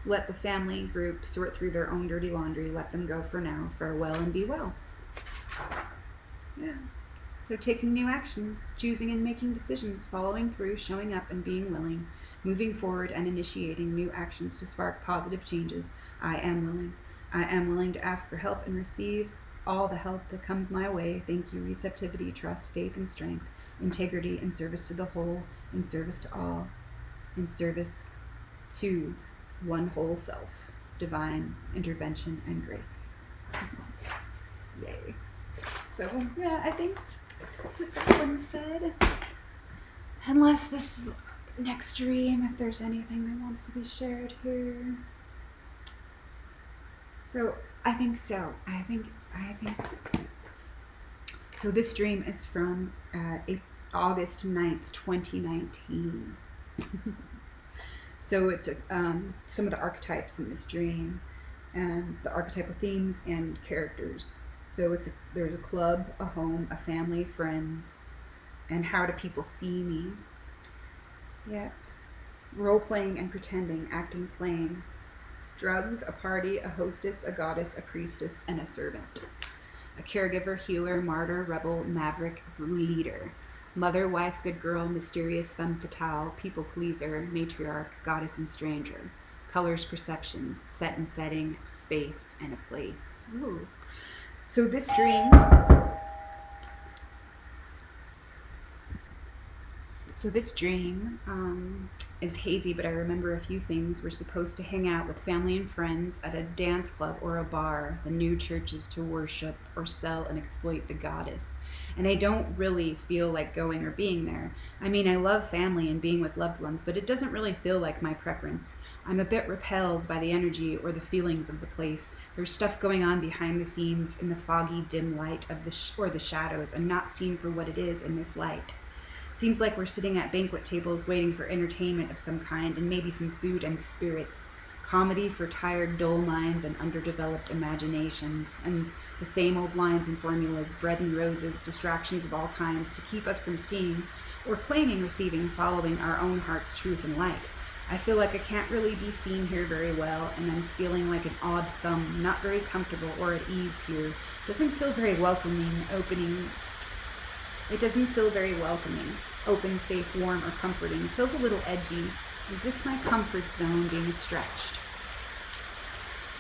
Let the family group sort through their own dirty laundry. Let them go for now. Farewell and be well. Yeah. So taking new actions, choosing and making decisions, following through, showing up and being willing, moving forward and initiating new actions to spark positive changes. I am willing. I am willing to ask for help and receive all the help that comes my way. Thank you. Receptivity, trust, faith, and strength, integrity, in service to the whole, in service to all, in service to one whole self, divine intervention and grace. Yay. So, yeah, I think with that one said, unless this next dream, if there's anything that wants to be shared here. So I think so. So this dream is from August 9th, 2019. So it's some of the archetypes in this dream and the archetypal themes and characters. So there's a club, a home, a family, friends, and how do people see me? Yep. Role playing and pretending, acting, playing. Drugs, a party, a hostess, a goddess, a priestess, and a servant. A caregiver, healer, martyr, rebel, maverick, leader. Mother, wife, good girl, mysterious, femme fatale, people pleaser, matriarch, goddess and stranger. Colors, perceptions, set and setting, space, and a place. Ooh. So this dream is hazy, but I remember a few things. We're supposed to hang out with family and friends at a dance club or a bar, the new churches to worship or sell and exploit the goddess. And I don't really feel like going or being there. I mean, I love family and being with loved ones, but it doesn't really feel like my preference. I'm a bit repelled by the energy or the feelings of the place. There's stuff going on behind the scenes in the foggy, dim light of the shadows, and not seen for what it is in this light. Seems like we're sitting at banquet tables waiting for entertainment of some kind and maybe some food and spirits. Comedy for tired, dull minds and underdeveloped imaginations. And the same old lines and formulas, bread and roses, distractions of all kinds to keep us from seeing or claiming receiving, following our own heart's truth and light. I feel like I can't really be seen here very well, and I'm feeling like an odd thumb, not very comfortable or at ease here. Doesn't feel very welcoming, It doesn't feel very welcoming, open, safe, warm, or comforting. It feels a little edgy, Is this my comfort zone being stretched?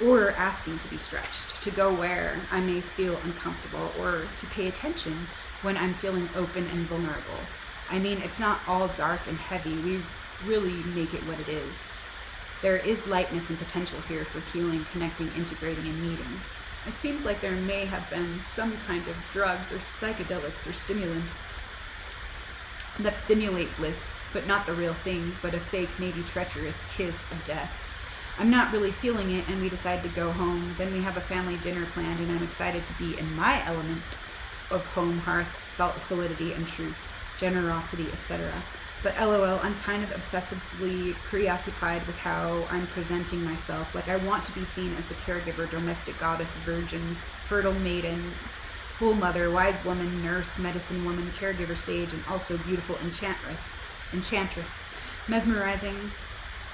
Or asking to be stretched, to go where I may feel uncomfortable, or to pay attention when I'm feeling open and vulnerable. I mean, it's not all dark and heavy. We really make it what it is. There is lightness and potential here for healing, connecting, integrating, and meeting. It seems like there may have been some kind of drugs or psychedelics or stimulants that simulate bliss, but not the real thing, but a fake, maybe treacherous kiss of death. I'm not really feeling it, and we decide to go home. Then we have a family dinner planned, and I'm excited to be in my element of home, hearth, solidity, and truth, generosity, etc. But LOL, I'm kind of obsessively preoccupied with how I'm presenting myself. Like, I want to be seen as the caregiver, domestic goddess, virgin, fertile maiden, full mother, wise woman, nurse, medicine woman, caregiver, sage, and also beautiful enchantress, mesmerizing,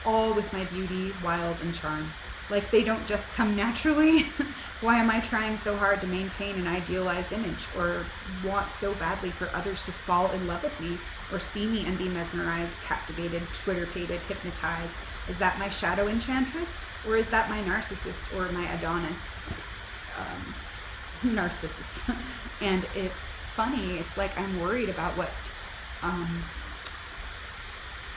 all with my beauty, wiles, and charm. Like, they don't just come naturally. Why am I trying so hard to maintain an idealized image, or want so badly for others to fall in love with me, or see me and be mesmerized, captivated, Twitter-pated, hypnotized? Is that my shadow enchantress, or is that my narcissist, or my Adonis? Narcissus. And it's funny, it's like I'm worried about what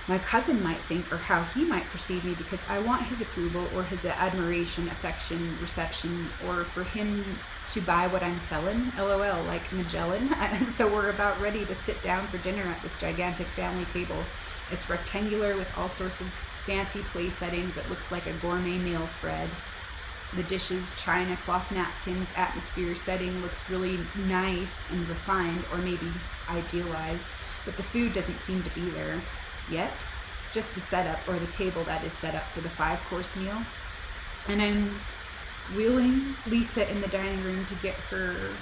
my cousin might think, or how he might perceive me, because I want his approval or his admiration, affection, reception, or for him to buy what I'm selling. LOL, like Magellan. So we're about ready to sit down for dinner at this gigantic family table. It's rectangular with all sorts of fancy place settings. It looks like a gourmet meal spread. The dishes, china, cloth napkins, atmosphere, setting looks really nice and refined, or maybe idealized, but the food doesn't seem to be there yet. Just the setup, or the table that is set up for the 5-course meal. And I'm wheeling Lisa in the dining room to get her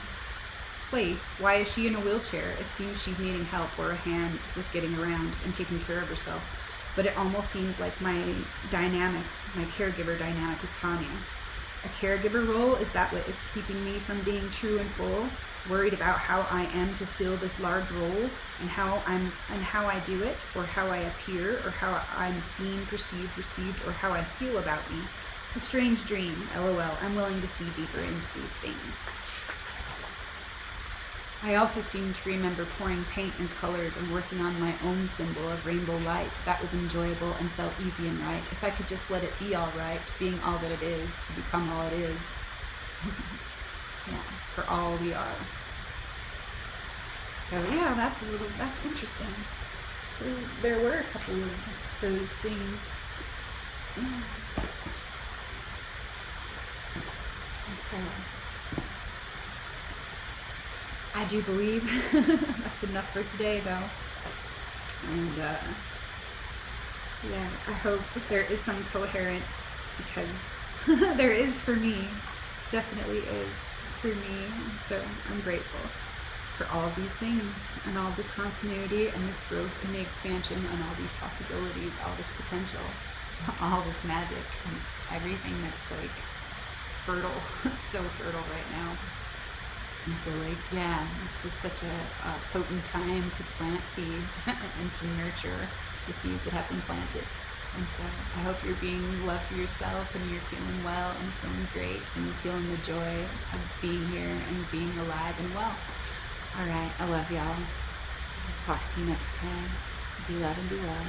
place. Why is she in a wheelchair? It seems she's needing help or a hand with getting around and taking care of herself. But it almost seems like my caregiver dynamic with Tanya. A caregiver role, is that what it's keeping me from being true and full? Worried about how I am to fill this large role, and how I do it, or how I appear, or how I'm seen, perceived, received, or how I feel about me. It's a strange dream. LOL. I'm willing to see deeper into these things. I also seem to remember pouring paint and colors and working on my own symbol of rainbow light. That was enjoyable and felt easy and right. If I could just let it be all right, being all that it is, to become all it is. Yeah, for all we are. So yeah, that's interesting. So there were a couple of those things. Yeah. And so I do believe that's enough for today, though. And yeah, I hope there is some coherence, because there is for me, definitely is for me. So I'm grateful for all of these things, and all this continuity, and this growth, and the expansion, and all these possibilities, all this potential, all this magic, and everything that's like fertile. It's so fertile right now. I feel like, yeah, it's just such a potent time to plant seeds and to nurture the seeds that have been planted. And so I hope you're being love for yourself, and you're feeling well and feeling great, and you're feeling the joy of being here and being alive and well. All right, I love y'all. Talk to you next time. Be love and be well.